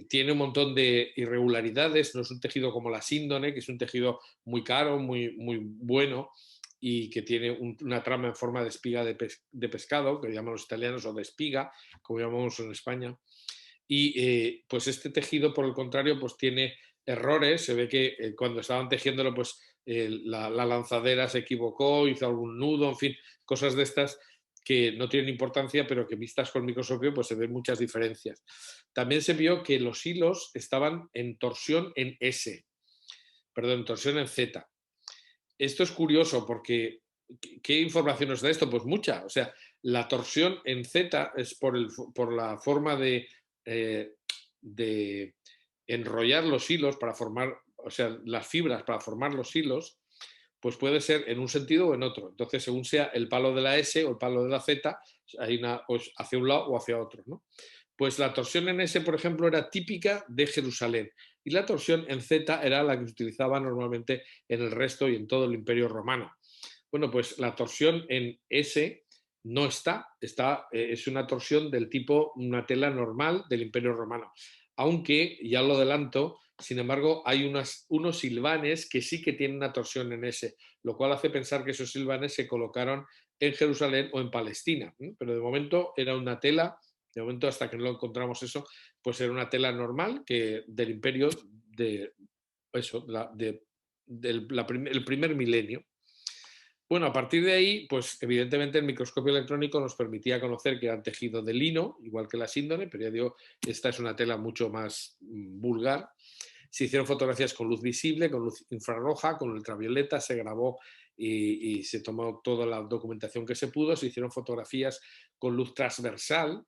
Tiene un montón de irregularidades, no es un tejido como la síndone, que es un tejido muy caro, muy, muy bueno y que tiene una trama en forma de espiga de pescado, que llaman los italianos, o de espiga, como llamamos en España. Y pues este tejido, por el contrario, pues tiene errores. Se ve que cuando estaban tejiéndolo, pues la lanzadera se equivocó, hizo algún nudo, en fin, cosas de estas que no tienen importancia, pero que vistas con microscopio pues se ven muchas diferencias. También se vio que los hilos estaban en torsión en S, perdón, en torsión en Z. Esto es curioso porque ¿qué información nos da esto? Pues mucha. O sea, la torsión en Z es por la forma de enrollar los hilos para formar, o sea, las fibras para formar los hilos, pues puede ser en un sentido o en otro. Entonces, según sea el palo de la S o el palo de la Z, hay una, pues, hacia un lado o hacia otro, ¿no? Pues la torsión en S, por ejemplo, era típica de Jerusalén y la torsión en Z era la que se utilizaba normalmente en el resto y en todo el Imperio Romano. Bueno, pues la torsión en S no es una torsión del tipo una tela normal del Imperio Romano. Aunque, ya lo adelanto, sin embargo, hay unos silvanes que sí que tienen una torsión en S, lo cual hace pensar que esos silvanes se colocaron en Jerusalén o en Palestina. Pero de momento era una tela, de momento hasta que no lo encontramos eso, pues era una tela normal que del imperio de eso, el primer milenio. Bueno, a partir de ahí, pues evidentemente el microscopio electrónico nos permitía conocer que eran tejidos de lino, igual que la síndone, pero ya digo, esta es una tela mucho más vulgar. Se hicieron fotografías con luz visible, con luz infrarroja, con ultravioleta, se grabó y se tomó toda la documentación que se pudo, se hicieron fotografías con luz transversal,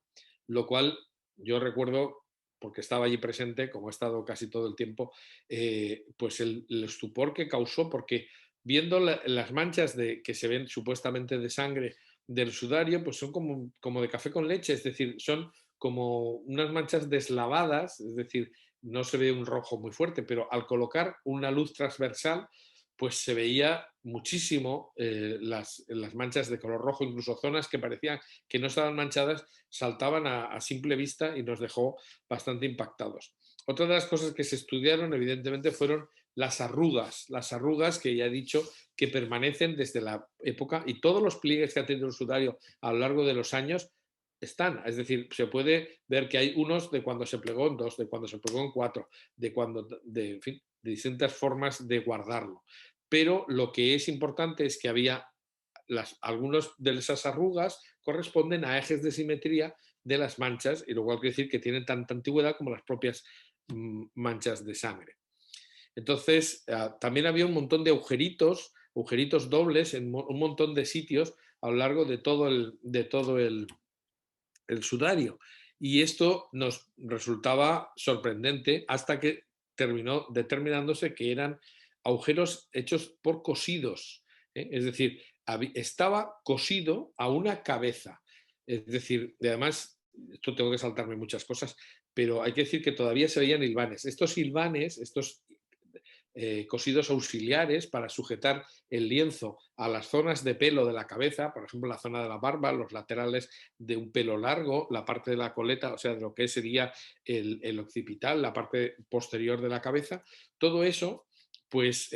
lo cual yo recuerdo, porque estaba allí presente, como he estado casi todo el tiempo, pues el estupor que causó, porque viendo las manchas que se ven supuestamente de sangre del sudario, pues son como de café con leche, es decir, son como unas manchas deslavadas, es decir, no se ve un rojo muy fuerte, pero al colocar una luz transversal, pues se veía muchísimo las manchas de color rojo, incluso zonas que parecían que no estaban manchadas, saltaban a simple vista y nos dejó bastante impactados. Otra de las cosas que se estudiaron, evidentemente, fueron las arrugas que ya he dicho que permanecen desde la época y todos los pliegues que ha tenido el sudario a lo largo de los años están. Es decir, se puede ver que hay unos de cuando se plegó en dos, de cuando se plegó en cuatro, en fin, de distintas formas de guardarlo. Pero lo que es importante es que había algunas de esas arrugas corresponden a ejes de simetría de las manchas, y lo cual quiere decir que tienen tanta antigüedad como las propias manchas de sangre. Entonces, también había un montón de agujeritos dobles en un montón de sitios a lo largo de todo el sudario. Y esto nos resultaba sorprendente hasta que terminó determinándose que eran agujeros hechos por cosidos. Es decir, estaba cosido a una cabeza. Es decir, además, esto tengo que saltarme muchas cosas, pero hay que decir que todavía se veían hilvanes. Estos hilvanes, estos cosidos auxiliares para sujetar el lienzo a las zonas de pelo de la cabeza, por ejemplo, la zona de la barba, los laterales de un pelo largo, la parte de la coleta, o sea, de lo que sería el occipital, la parte posterior de la cabeza. Todo eso, pues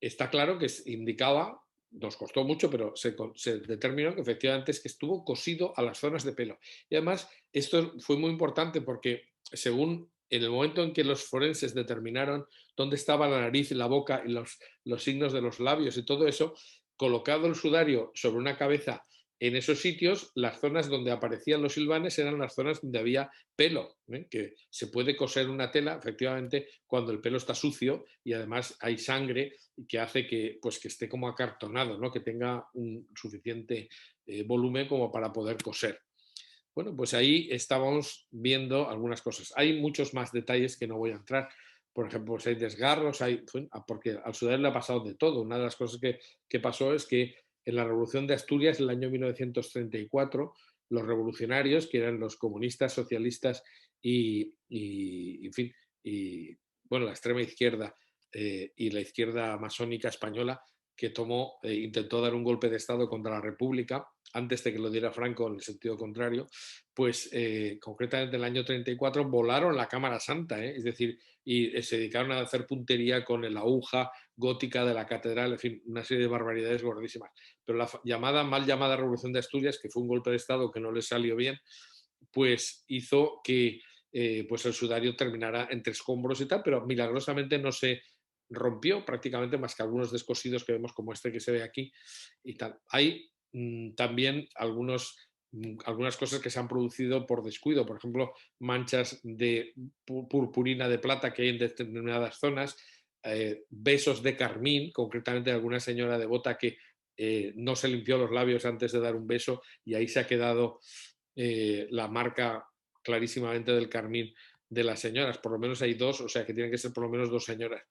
está claro que indicaba, nos costó mucho, pero se determinó que efectivamente es que estuvo cosido a las zonas de pelo. Y además, esto fue muy importante porque según en el momento en que los forenses determinaron dónde estaba la nariz y la boca y los signos de los labios y todo eso, colocado el sudario sobre una cabeza en esos sitios, las zonas donde aparecían los silvanes eran las zonas donde había pelo, que se puede coser una tela, efectivamente, cuando el pelo está sucio y además hay sangre que hace pues, que esté como acartonado, ¿no? Que tenga un suficiente volumen como para poder coser. Bueno, pues ahí estábamos viendo algunas cosas. Hay muchos más detalles que no voy a entrar. Por ejemplo, pues hay desgarros, porque al sudario le ha pasado de todo. Una de las cosas que pasó es que en la Revolución de Asturias, en el año 1934, los revolucionarios, que eran los comunistas, socialistas en fin, y bueno, la extrema izquierda y la izquierda masónica española, que intentó dar un golpe de Estado contra la República, antes de que lo diera Franco en el sentido contrario, pues concretamente en el año 34 volaron la Cámara Santa, es decir, y se dedicaron a hacer puntería con la aguja gótica de la catedral, en fin, una serie de barbaridades gordísimas. Pero la mal llamada Revolución de Asturias, que fue un golpe de Estado que no les salió bien, pues hizo que pues el sudario terminara entre escombros y tal, pero milagrosamente no se rompió prácticamente más que algunos descosidos que vemos como este que se ve aquí y tal. Hay también algunas cosas que se han producido por descuido, por ejemplo, manchas de purpurina de plata que hay en determinadas zonas, besos de carmín, concretamente de alguna señora devota que no se limpió los labios antes de dar un beso y ahí se ha quedado la marca clarísimamente del carmín de las señoras, por lo menos hay dos, o sea que tienen que ser por lo menos dos señoras.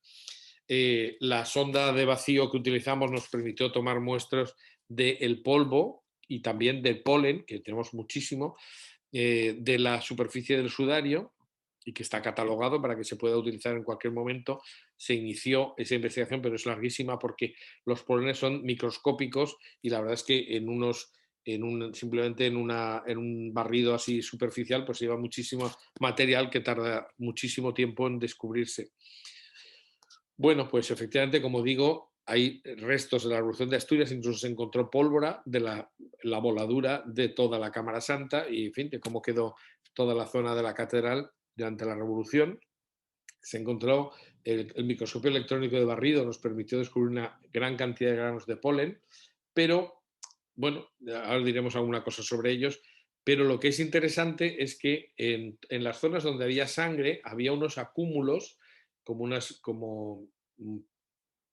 La sonda de vacío que utilizamos nos permitió tomar muestras del polvo y también del polen, que tenemos muchísimo, de la superficie del sudario y que está catalogado para que se pueda utilizar en cualquier momento. Se inició esa investigación, pero es larguísima porque los polenes son microscópicos y la verdad es que simplemente en un barrido así superficial, pues lleva muchísimo material que tarda muchísimo tiempo en descubrirse. Bueno, pues efectivamente, como digo, hay restos de la Revolución de Asturias, incluso se encontró pólvora de la voladura de toda la Cámara Santa y, en fin, de cómo quedó toda la zona de la catedral durante la Revolución. Se encontró el microscopio electrónico de barrido, nos permitió descubrir una gran cantidad de granos de polen, pero, bueno, ahora diremos alguna cosa sobre ellos, pero lo que es interesante es que en las zonas donde había sangre había unos acúmulos como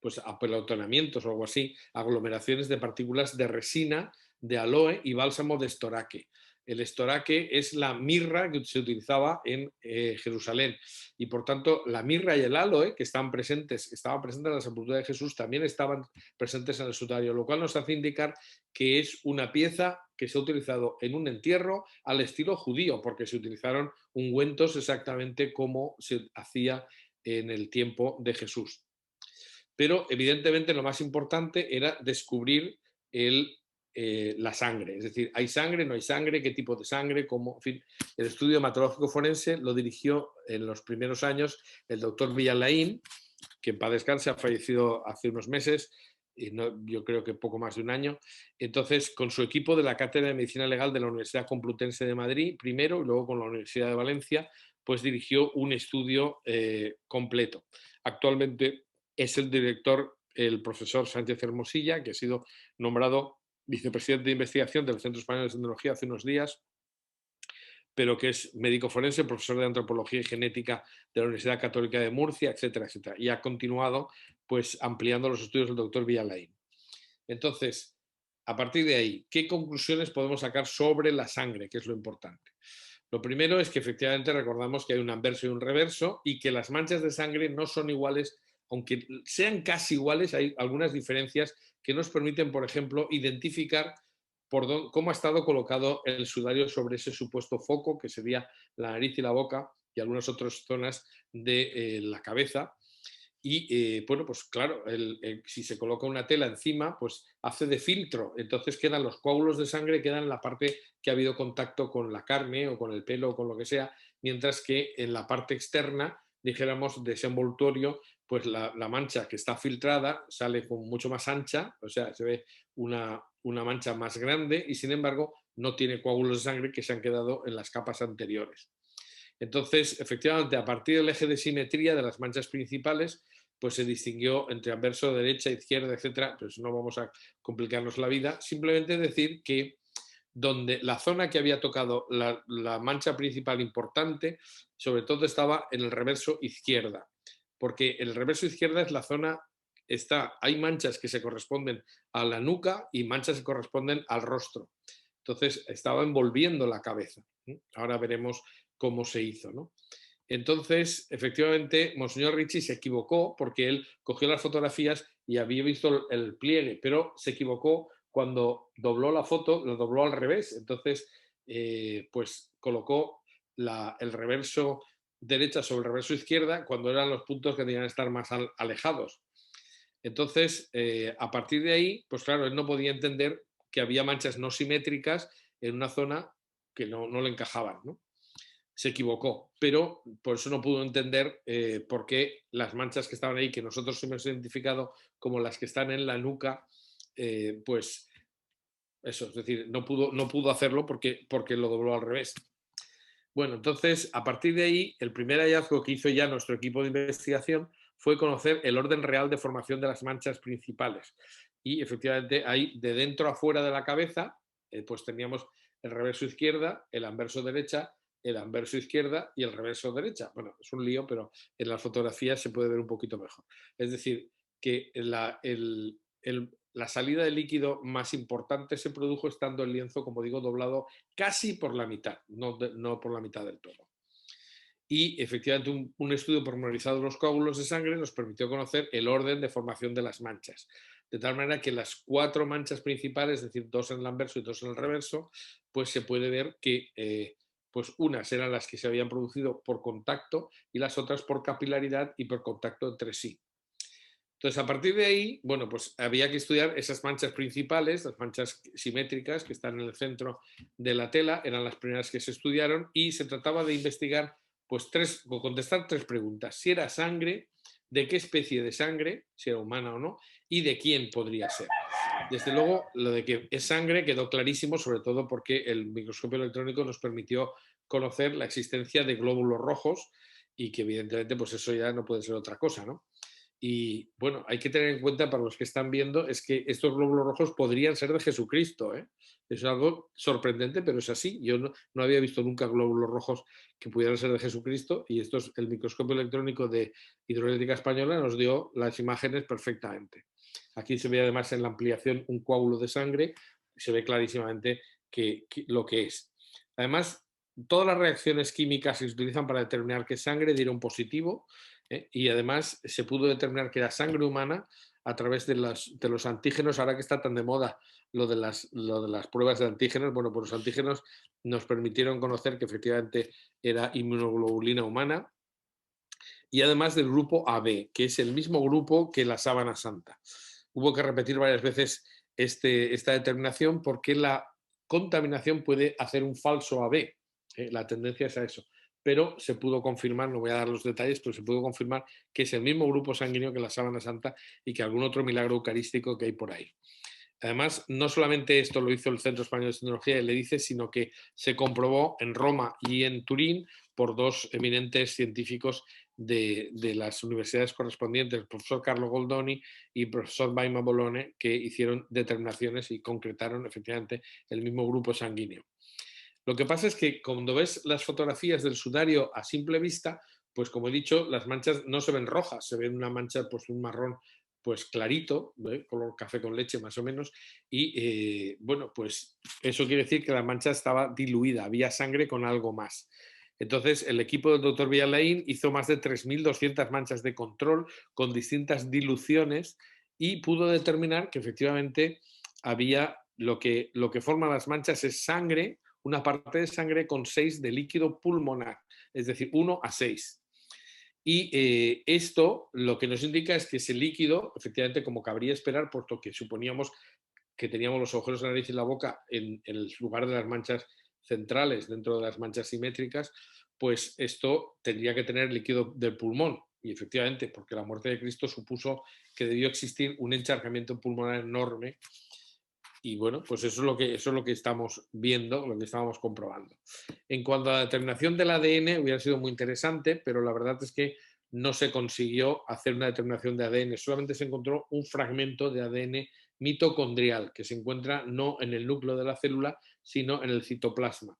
pues apelotonamientos o algo así, aglomeraciones de partículas de resina, de aloe y bálsamo de estoraque. El estoraque es la mirra que se utilizaba en Jerusalén y por tanto la mirra y el aloe que estaban presentes en la sepultura de Jesús también estaban presentes en el sudario, lo cual nos hace indicar que es una pieza que se ha utilizado en un entierro al estilo judío, porque se utilizaron ungüentos exactamente como se hacía en el tiempo de Jesús. Pero evidentemente lo más importante era descubrir la sangre, es decir, ¿hay sangre, no hay sangre, qué tipo de sangre, cómo? En fin, el estudio hematológico forense lo dirigió en los primeros años el doctor Villalain, que en paz descanse, ha fallecido hace unos meses, y no, yo creo que poco más de un año. Entonces, con su equipo de la Cátedra de Medicina Legal de la Universidad Complutense de Madrid, primero, y luego con la Universidad de Valencia, pues dirigió un estudio completo. Actualmente es el director, el profesor Sánchez Hermosilla, que ha sido nombrado vicepresidente de investigación del Centro Español de Tecnología hace unos días, pero que es médico forense, profesor de antropología y genética de la Universidad Católica de Murcia, etcétera, etcétera. Y ha continuado pues ampliando los estudios del doctor Villalain. Entonces, a partir de ahí, ¿qué conclusiones podemos sacar sobre la sangre, que es lo importante? Lo primero es que efectivamente recordamos que hay un anverso y un reverso y que las manchas de sangre no son iguales, aunque sean casi iguales, hay algunas diferencias que nos permiten, por ejemplo, identificar cómo ha estado colocado el sudario sobre ese supuesto foco, que sería la nariz y la boca y algunas otras zonas de la cabeza. Y bueno, pues claro, si se coloca una tela encima, pues hace de filtro. Entonces quedan los coágulos de sangre, quedan en la parte que ha habido contacto con la carne o con el pelo o con lo que sea, mientras que en la parte externa, dijéramos, de ese envoltorio, pues la mancha que está filtrada sale con mucho más ancha, o sea, se ve una mancha más grande y sin embargo no tiene coágulos de sangre que se han quedado en las capas anteriores. Entonces, efectivamente, a partir del eje de simetría de las manchas principales, pues se distinguió entre anverso, derecha, izquierda, etcétera. Pues no vamos a complicarnos la vida. Simplemente decir que donde la zona que había tocado la mancha principal importante, sobre todo estaba en el reverso izquierda, porque el reverso izquierda es la zona, hay manchas que se corresponden a la nuca y manchas que corresponden al rostro. Entonces estaba envolviendo la cabeza. Ahora veremos cómo se hizo, ¿no? Entonces, efectivamente, Monseñor Ricci se equivocó porque él cogió las fotografías y había visto el pliegue, pero se equivocó cuando dobló la foto, lo dobló al revés. Entonces, pues colocó el reverso derecha sobre el reverso izquierda cuando eran los puntos que tenían que estar más alejados. Entonces, a partir de ahí, pues claro, él no podía entender que había manchas no simétricas en una zona que no le encajaban, ¿no? Se equivocó, pero por eso no pudo entender por qué las manchas que estaban ahí, que nosotros hemos identificado como las que están en la nuca, pues eso, es decir, no pudo hacerlo porque lo dobló al revés. Bueno, entonces, a partir de ahí, el primer hallazgo que hizo ya nuestro equipo de investigación fue conocer el orden real de formación de las manchas principales. Y efectivamente, ahí de dentro a fuera de la cabeza, pues teníamos el reverso izquierda, el anverso derecha, el anverso izquierda y el reverso derecha. Bueno, es un lío, pero en las fotografías se puede ver un poquito mejor. Es decir, que la salida de líquido más importante se produjo estando el lienzo, como digo, doblado casi por la mitad, no por la mitad del todo. y efectivamente un estudio pormenorizado de los coágulos de sangre nos permitió conocer el orden de formación de las manchas. De tal manera que las 4 manchas principales, es decir, 2 en el anverso y 2 en el reverso, pues se puede ver que pues unas eran las que se habían producido por contacto y las otras por capilaridad y por contacto entre sí. Entonces, a partir de ahí, bueno, pues había que estudiar esas manchas principales, las manchas simétricas que están en el centro de la tela, eran las primeras que se estudiaron y se trataba de investigar, pues o contestar 3 preguntas. Si era sangre, de qué especie de sangre, si era humana o no, y de quién podría ser. Desde luego, lo de que es sangre quedó clarísimo, sobre todo porque el microscopio electrónico nos permitió conocer la existencia de glóbulos rojos y que evidentemente pues eso ya no puede ser otra cosa, ¿no? Y bueno, hay que tener en cuenta para los que están viendo es que estos glóbulos rojos podrían ser de Jesucristo, ¿eh? Es algo sorprendente, pero es así. Yo no había visto nunca glóbulos rojos que pudieran ser de Jesucristo y el microscopio electrónico de Hidroeléctrica Española nos dio las imágenes perfectamente. Aquí se ve además en la ampliación un coágulo de sangre, se ve clarísimamente lo que es. Además, todas las reacciones químicas que se utilizan para determinar qué sangre dieron positivo, y además se pudo determinar que era sangre humana a través de los antígenos. Ahora que está tan de moda lo de las pruebas de antígenos, bueno, pues los antígenos nos permitieron conocer que efectivamente era inmunoglobulina humana y además del grupo AB, que es el mismo grupo que la sábana santa. Hubo que repetir varias veces esta determinación porque la contaminación puede hacer un falso AB. La tendencia es a eso. Pero se pudo confirmar, no voy a dar los detalles, pero se pudo confirmar que es el mismo grupo sanguíneo que la sábana santa y que algún otro milagro eucarístico que hay por ahí. Además, no solamente esto lo hizo el Centro Español de Tecnología y le dice, sino que se comprobó en Roma y en Turín por 2 eminentes científicos de las universidades correspondientes, el profesor Carlo Goldoni y el profesor Baima Bolone, que hicieron determinaciones y concretaron efectivamente el mismo grupo sanguíneo. Lo que pasa es que cuando ves las fotografías del sudario a simple vista, pues como he dicho, las manchas no se ven rojas, se ven una mancha, pues un marrón pues clarito, color café con leche más o menos, y bueno, pues eso quiere decir que la mancha estaba diluida, había sangre con algo más. Entonces, el equipo del doctor Villalain hizo más de 3.200 manchas de control con distintas diluciones y pudo determinar que efectivamente había lo que forma las manchas es sangre, una parte de sangre con 6 de líquido pulmonar, es decir, 1 a 6. Y esto lo que nos indica es que ese líquido, efectivamente, como cabría esperar, puesto que suponíamos que teníamos los agujeros de la nariz y la boca en el lugar de las manchas centrales, dentro de las manchas simétricas, pues esto tendría que tener líquido del pulmón. Y efectivamente, porque la muerte de Cristo supuso que debió existir un encharcamiento pulmonar enorme. Y bueno, pues eso es lo que estamos viendo, lo que estábamos comprobando. En cuanto a la determinación del ADN, hubiera sido muy interesante, pero la verdad es que no se consiguió hacer una determinación de ADN, solamente se encontró un fragmento de ADN mitocondrial que se encuentra no en el núcleo de la célula, sino en el citoplasma.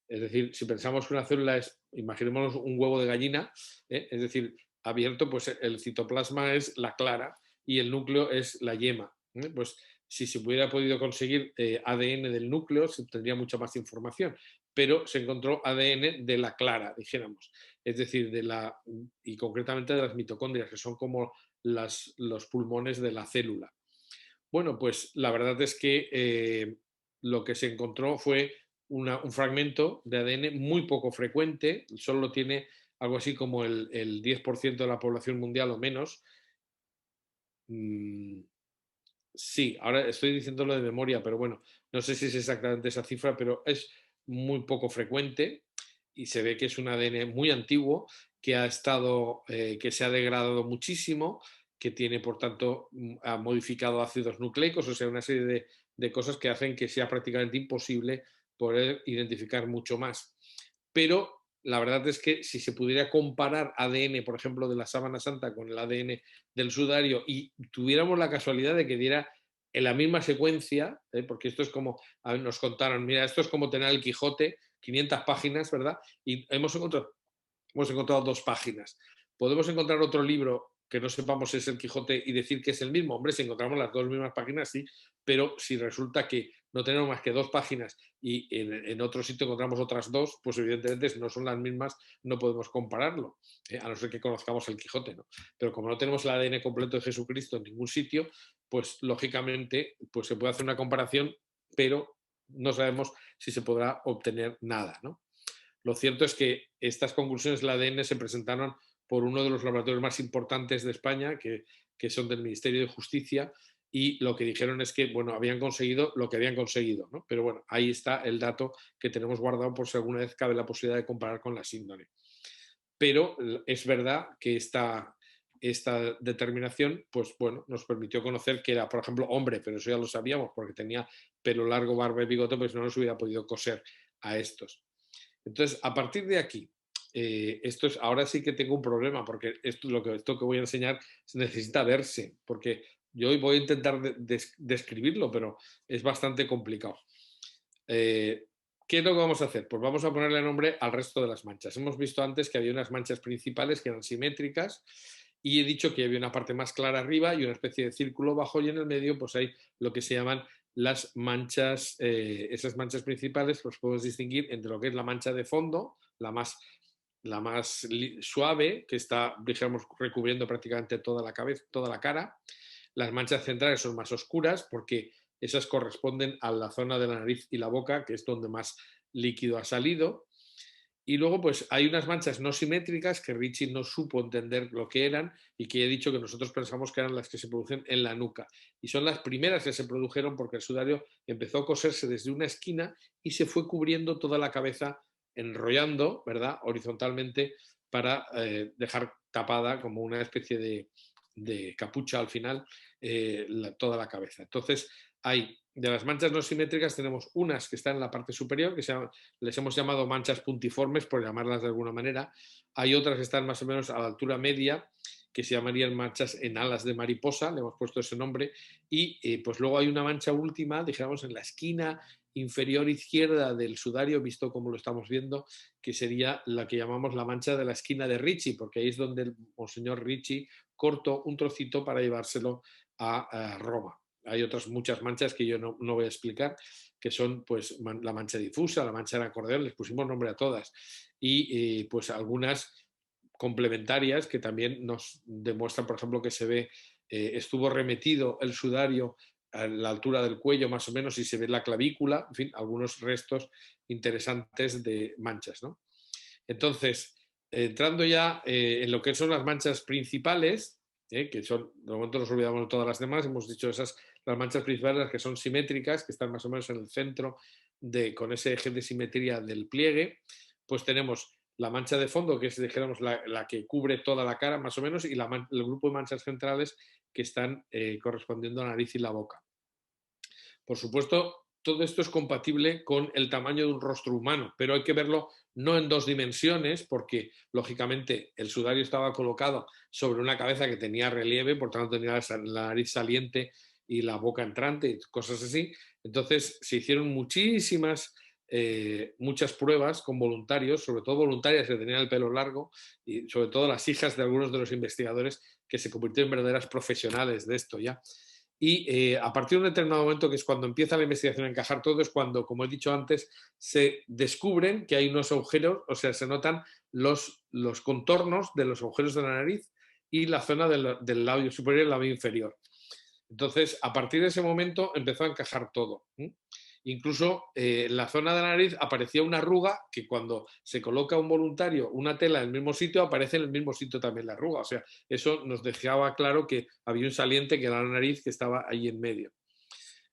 Es decir, si pensamos que una célula es, imaginémonos un huevo de gallina, es decir, abierto, pues el citoplasma es la clara y el núcleo es la yema. Pues si se hubiera podido conseguir ADN del núcleo, se tendría mucha más información, pero se encontró ADN de la clara, dijéramos, es decir, y concretamente de las mitocondrias, que son como los pulmones de la célula. Bueno, pues la verdad es que lo que se encontró fue un fragmento de ADN muy poco frecuente, solo tiene algo así como el 10% de la población mundial o menos. Sí, ahora estoy diciéndolo de memoria, pero bueno, no sé si es exactamente esa cifra, pero es muy poco frecuente y se ve que es un ADN muy antiguo que que se ha degradado muchísimo, que tiene, por tanto, ha modificado ácidos nucleicos, o sea, una serie de cosas que hacen que sea prácticamente imposible poder identificar mucho más. Pero la verdad es que si se pudiera comparar ADN, por ejemplo, de la sábana santa con el ADN del sudario y tuviéramos la casualidad de que diera en la misma secuencia, porque esto es como, nos contaron, mira, esto es como tener el Quijote, 500 páginas, ¿verdad? Y hemos encontrado 2 páginas. Podemos encontrar otro libro que no sepamos si es el Quijote y decir que es el mismo. Hombre, si encontramos las dos mismas páginas, sí, pero si resulta que no tenemos más que dos páginas y en otro sitio encontramos otras dos, pues evidentemente si no son las mismas no podemos compararlo, a no ser que conozcamos el Quijote, ¿no? Pero como no tenemos el ADN completo de Jesucristo en ningún sitio, pues lógicamente pues se puede hacer una comparación, pero no sabemos si se podrá obtener nada, ¿no? Lo cierto es que estas conclusiones del ADN se presentaron por uno de los laboratorios más importantes de España, que son del Ministerio de Justicia, y lo que dijeron es que, bueno, habían conseguido lo que habían conseguido, ¿no? Pero bueno, ahí está el dato que tenemos guardado por si alguna vez cabe la posibilidad de comparar con la síndrome. Pero es verdad que esta determinación, pues bueno, nos permitió conocer que era, por ejemplo, hombre, pero eso ya lo sabíamos porque tenía pelo largo, barba y bigote, pues no nos hubiera podido coser a estos. Entonces, a partir de aquí, ahora sí que tengo un problema, porque esto que voy a enseñar necesita verse, porque yo hoy voy a intentar describirlo, pero es bastante complicado. ¿Qué es lo que vamos a hacer? Pues vamos a ponerle nombre al resto de las manchas. Hemos visto antes que había unas manchas principales que eran simétricas y he dicho que había una parte más clara arriba y una especie de círculo bajo, y en el medio pues hay lo que se llaman las manchas, esas manchas principales los podemos distinguir entre lo que es la mancha de fondo, la más suave, que está, digamos, recubriendo prácticamente toda la cabeza, toda la cara. Las manchas centrales son más oscuras porque esas corresponden a la zona de la nariz y la boca, que es donde más líquido ha salido. Y luego, pues hay unas manchas no simétricas que Ricci no supo entender lo que eran y que he dicho que nosotros pensamos que eran las que se producen en la nuca. Y son las primeras que se produjeron porque el sudario empezó a coserse desde una esquina y se fue cubriendo toda la cabeza, enrollando, ¿verdad?, horizontalmente para dejar tapada como una especie de capucha al final toda la cabeza. Entonces, hay de las manchas no simétricas tenemos unas que están en la parte superior, que les hemos llamado manchas puntiformes, por llamarlas de alguna manera. Hay otras que están más o menos a la altura media, que se llamarían manchas en alas de mariposa, le hemos puesto ese nombre. Y pues luego hay una mancha última, dijéramos, en la esquina inferior izquierda del sudario, visto como lo estamos viendo, que sería la que llamamos la mancha de la esquina de Ricci, porque ahí es donde el monseñor Ricci cortó un trocito para llevárselo a Roma. Hay otras muchas manchas que yo no voy a explicar, que son pues la mancha difusa, la mancha del acordeón, les pusimos nombre a todas. Y pues algunas complementarias que también nos demuestran, por ejemplo, que se ve, estuvo remetido el sudario a la altura del cuello más o menos y se ve la clavícula, en fin, algunos restos interesantes de manchas, ¿no? Entonces, entrando ya en lo que son las manchas principales, que son, de momento nos olvidamos de todas las demás, hemos dicho esas, las manchas principales, las que son simétricas, que están más o menos en el centro con ese eje de simetría del pliegue, pues tenemos la mancha de fondo, que es, dijéramos, la que cubre toda la cara, más o menos, y el grupo de manchas centrales que están correspondiendo a la nariz y la boca. Por supuesto, todo esto es compatible con el tamaño de un rostro humano, pero hay que verlo no en dos dimensiones, porque lógicamente el sudario estaba colocado sobre una cabeza que tenía relieve, por tanto tenía la nariz saliente y la boca entrante, cosas así. Entonces se hicieron muchas pruebas con voluntarios, sobre todo voluntarias que tenían el pelo largo, y sobre todo las hijas de algunos de los investigadores que se convirtieron en verdaderas profesionales de esto ya. Y a partir de un determinado momento, que es cuando empieza la investigación a encajar todo, es cuando, como he dicho antes, se descubren que hay unos agujeros, o sea, se notan los contornos de los agujeros de la nariz y la zona del labio superior y el labio inferior. Entonces, a partir de ese momento empezó a encajar todo. Incluso en la zona de la nariz aparecía una arruga que cuando se coloca un voluntario una tela en el mismo sitio, aparece en el mismo sitio también la arruga. O sea, eso nos dejaba claro que había un saliente que era la nariz que estaba ahí en medio.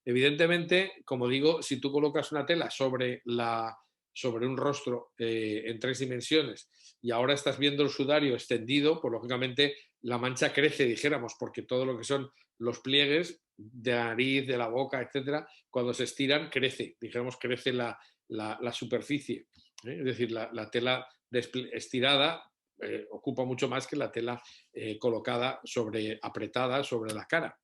Evidentemente, como digo, si tú colocas una tela sobre un rostro en 3 dimensiones y ahora estás viendo el sudario extendido, pues lógicamente la mancha crece, dijéramos, porque todo lo que son los pliegues de la nariz, de la boca, etcétera, cuando se estiran crece, dijéramos, crece la superficie. Es decir, la tela estirada ocupa mucho más que la tela colocada apretada sobre la cara.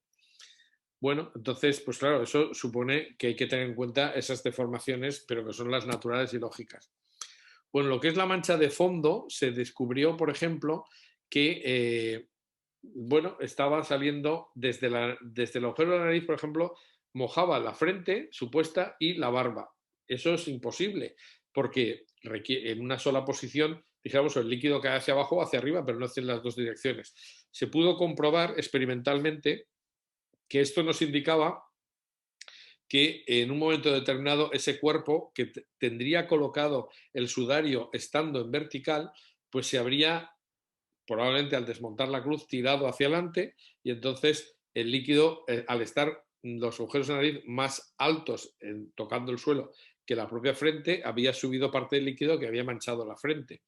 Bueno, entonces, pues claro, eso supone que hay que tener en cuenta esas deformaciones, pero que son las naturales y lógicas. Bueno, lo que es la mancha de fondo, se descubrió, por ejemplo, que bueno, estaba saliendo desde el agujero de la nariz, por ejemplo, mojaba la frente supuesta y la barba. Eso es imposible, porque en una sola posición, dijéramos, el líquido cae hacia abajo o hacia arriba, pero no hacia las dos direcciones. Se pudo comprobar experimentalmente que esto nos indicaba que en un momento determinado ese cuerpo que tendría colocado el sudario estando en vertical, pues se habría probablemente al desmontar la cruz tirado hacia adelante y entonces el líquido, al estar los agujeros de nariz más altos tocando el suelo que la propia frente, había subido parte del líquido que había manchado la frente.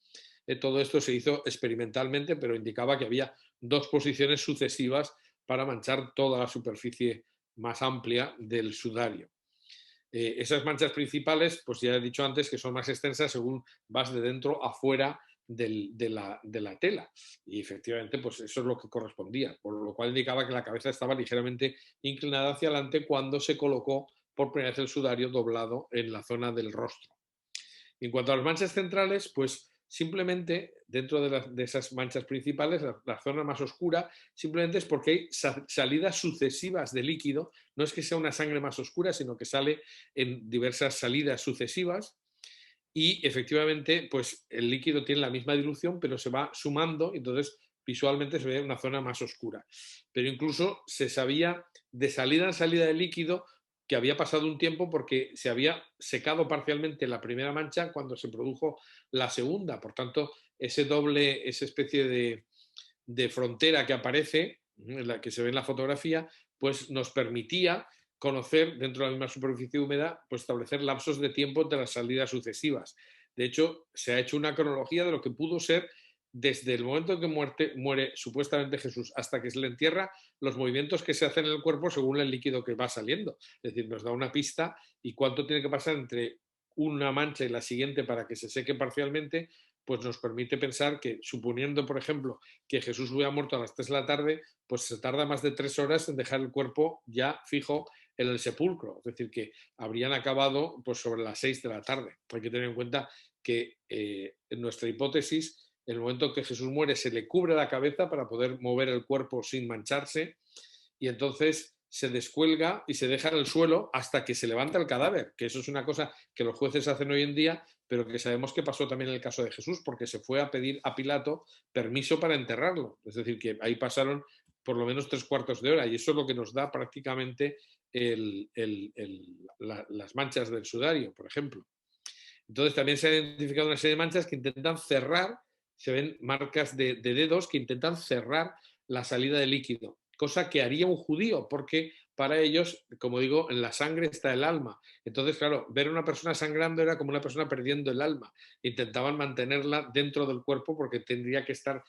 Todo esto se hizo experimentalmente, pero indicaba que había dos posiciones sucesivas para manchar toda la superficie más amplia del sudario. Esas manchas principales, pues ya he dicho antes que son más extensas según vas de dentro a fuera de la tela. Y efectivamente, pues eso es lo que correspondía, por lo cual indicaba que la cabeza estaba ligeramente inclinada hacia adelante cuando se colocó por primera vez el sudario doblado en la zona del rostro. En cuanto a las manchas centrales, pues simplemente dentro de esas manchas principales, la zona más oscura, simplemente es porque hay salidas sucesivas de líquido. No es que sea una sangre más oscura, sino que sale en diversas salidas sucesivas y efectivamente pues el líquido tiene la misma dilución, pero se va sumando, entonces visualmente se ve una zona más oscura. Pero incluso se sabía de salida en salida de líquido que había pasado un tiempo porque se había secado parcialmente la primera mancha cuando se produjo la segunda. Por tanto, esa especie de frontera que aparece, en la que se ve en la fotografía, pues nos permitía conocer dentro de la misma superficie húmeda, pues establecer lapsos de tiempo entre las salidas sucesivas. De hecho, se ha hecho una cronología de lo que pudo ser desde el momento en que muere supuestamente Jesús hasta que se le entierra, los movimientos que se hacen en el cuerpo según el líquido que va saliendo. Es decir, nos da una pista y cuánto tiene que pasar entre una mancha y la siguiente para que se seque parcialmente, pues nos permite pensar que, suponiendo, por ejemplo, que Jesús hubiera muerto a las 3 de la tarde, pues se tarda más de 3 horas en dejar el cuerpo ya fijo en el sepulcro. Es decir, que habrían acabado pues, sobre las 6 de la tarde. Hay que tener en cuenta que en nuestra hipótesis, en el momento en que Jesús muere, se le cubre la cabeza para poder mover el cuerpo sin mancharse y entonces se descuelga y se deja en el suelo hasta que se levanta el cadáver, que eso es una cosa que los jueces hacen hoy en día, pero que sabemos que pasó también en el caso de Jesús, porque se fue a pedir a Pilato permiso para enterrarlo. Es decir, que ahí pasaron por lo menos 3/4 de hora y eso es lo que nos da prácticamente las manchas del sudario, por ejemplo. Entonces también se han identificado una serie de manchas que intentan cerrar, se ven marcas de dedos que intentan cerrar la salida de líquido, cosa que haría un judío, porque para ellos, como digo, en la sangre está el alma. Entonces, claro, ver a una persona sangrando era como una persona perdiendo el alma. Intentaban mantenerla dentro del cuerpo porque tendría que estar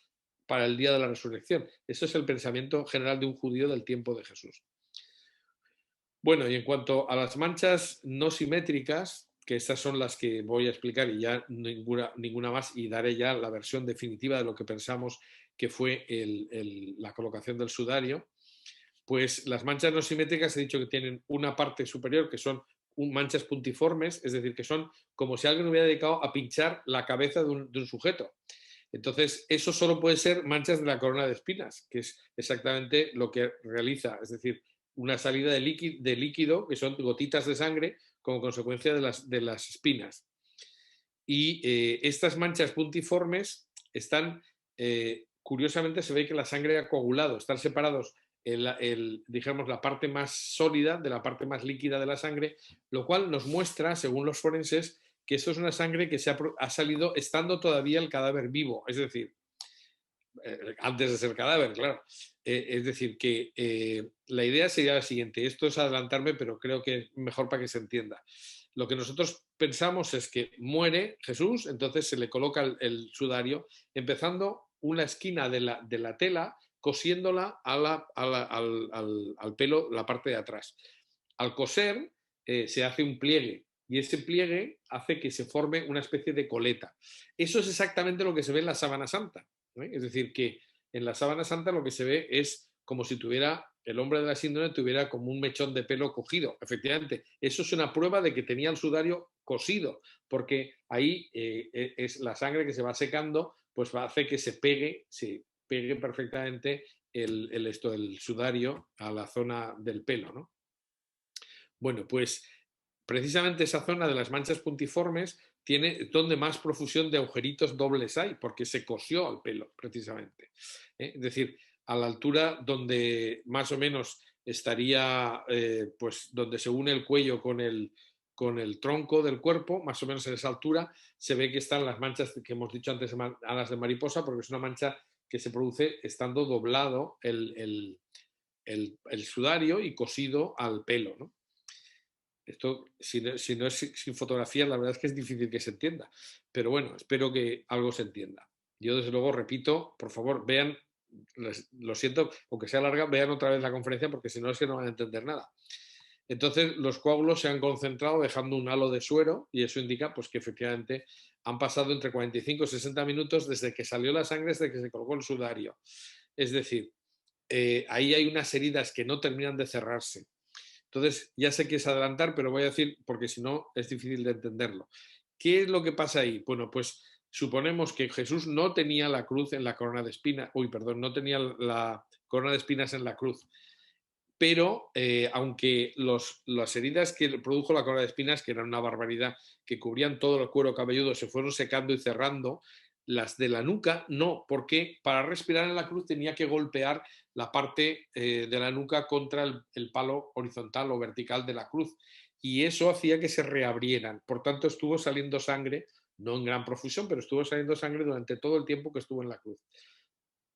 para el día de la resurrección. Eso es el pensamiento general de un judío del tiempo de Jesús. Bueno, y en cuanto a las manchas no simétricas, que estas son las que voy a explicar y ya ninguna más, y daré ya la versión definitiva de lo que pensamos que fue la colocación del sudario, pues las manchas no simétricas he dicho que tienen una parte superior que son manchas puntiformes, es decir, que son como si alguien hubiera dedicado a pinchar la cabeza de un sujeto. Entonces, eso solo puede ser manchas de la corona de espinas, que es exactamente lo que realiza, es decir, una salida de líquido que son gotitas de sangre como consecuencia de las espinas. Y estas manchas puntiformes están, curiosamente se ve que la sangre ha coagulado, están separados digamos, la parte más sólida de la parte más líquida de la sangre, lo cual nos muestra, según los forenses, que esto es una sangre que ha salido estando todavía el cadáver vivo, es decir, antes de ser cadáver, claro. Es decir, que la idea sería la siguiente, esto es adelantarme, pero creo que es mejor para que se entienda. Lo que nosotros pensamos es que muere Jesús, entonces se le coloca el sudario, empezando una esquina de la tela, cosiéndola al pelo, la parte de atrás. Al coser se hace un pliegue y ese pliegue hace que se forme una especie de coleta. Eso es exactamente lo que se ve en la sábana santa. Es decir, que en la sábana santa lo que se ve es como si el hombre de la síndrome tuviera como un mechón de pelo cogido. Efectivamente, eso es una prueba de que tenía el sudario cosido, porque ahí es la sangre que se va secando, pues hace que se pegue, pegue perfectamente el sudario a la zona del pelo, ¿no? Bueno, pues precisamente esa zona de las manchas puntiformes tiene donde más profusión de agujeritos dobles hay, porque se cosió al pelo, precisamente. Es decir, a la altura donde más o menos estaría, pues donde se une el cuello con el tronco del cuerpo, más o menos en esa altura, se ve que están las manchas que hemos dicho antes, alas de mariposa, porque es una mancha que se produce estando doblado el sudario y cosido al pelo, ¿no? Esto, si no es sin fotografías, la verdad es que es difícil que se entienda. Pero bueno, espero que algo se entienda. Yo, desde luego, repito, por favor, vean, lo siento, aunque sea larga, vean otra vez la conferencia, porque si no es que no van a entender nada. Entonces, los coágulos se han concentrado dejando un halo de suero y eso indica pues, que efectivamente han pasado entre 45 y 60 minutos desde que salió la sangre hasta que se colgó el sudario. Es decir, ahí hay unas heridas que no terminan de cerrarse. Entonces, ya sé que es adelantar, pero voy a decir, porque si no es difícil de entenderlo. ¿Qué es lo que pasa ahí? Bueno, pues suponemos que Jesús no tenía la cruz en la corona de espinas, no tenía la corona de espinas en la cruz, pero aunque las heridas que produjo la corona de espinas, que eran una barbaridad, que cubrían todo el cuero cabelludo, se fueron secando y cerrando, las de la nuca no, porque para respirar en la cruz tenía que golpear la parte de la nuca contra el palo horizontal o vertical de la cruz, y eso hacía que se reabrieran. Por tanto, estuvo saliendo sangre, no en gran profusión, pero estuvo saliendo sangre durante todo el tiempo que estuvo en la cruz.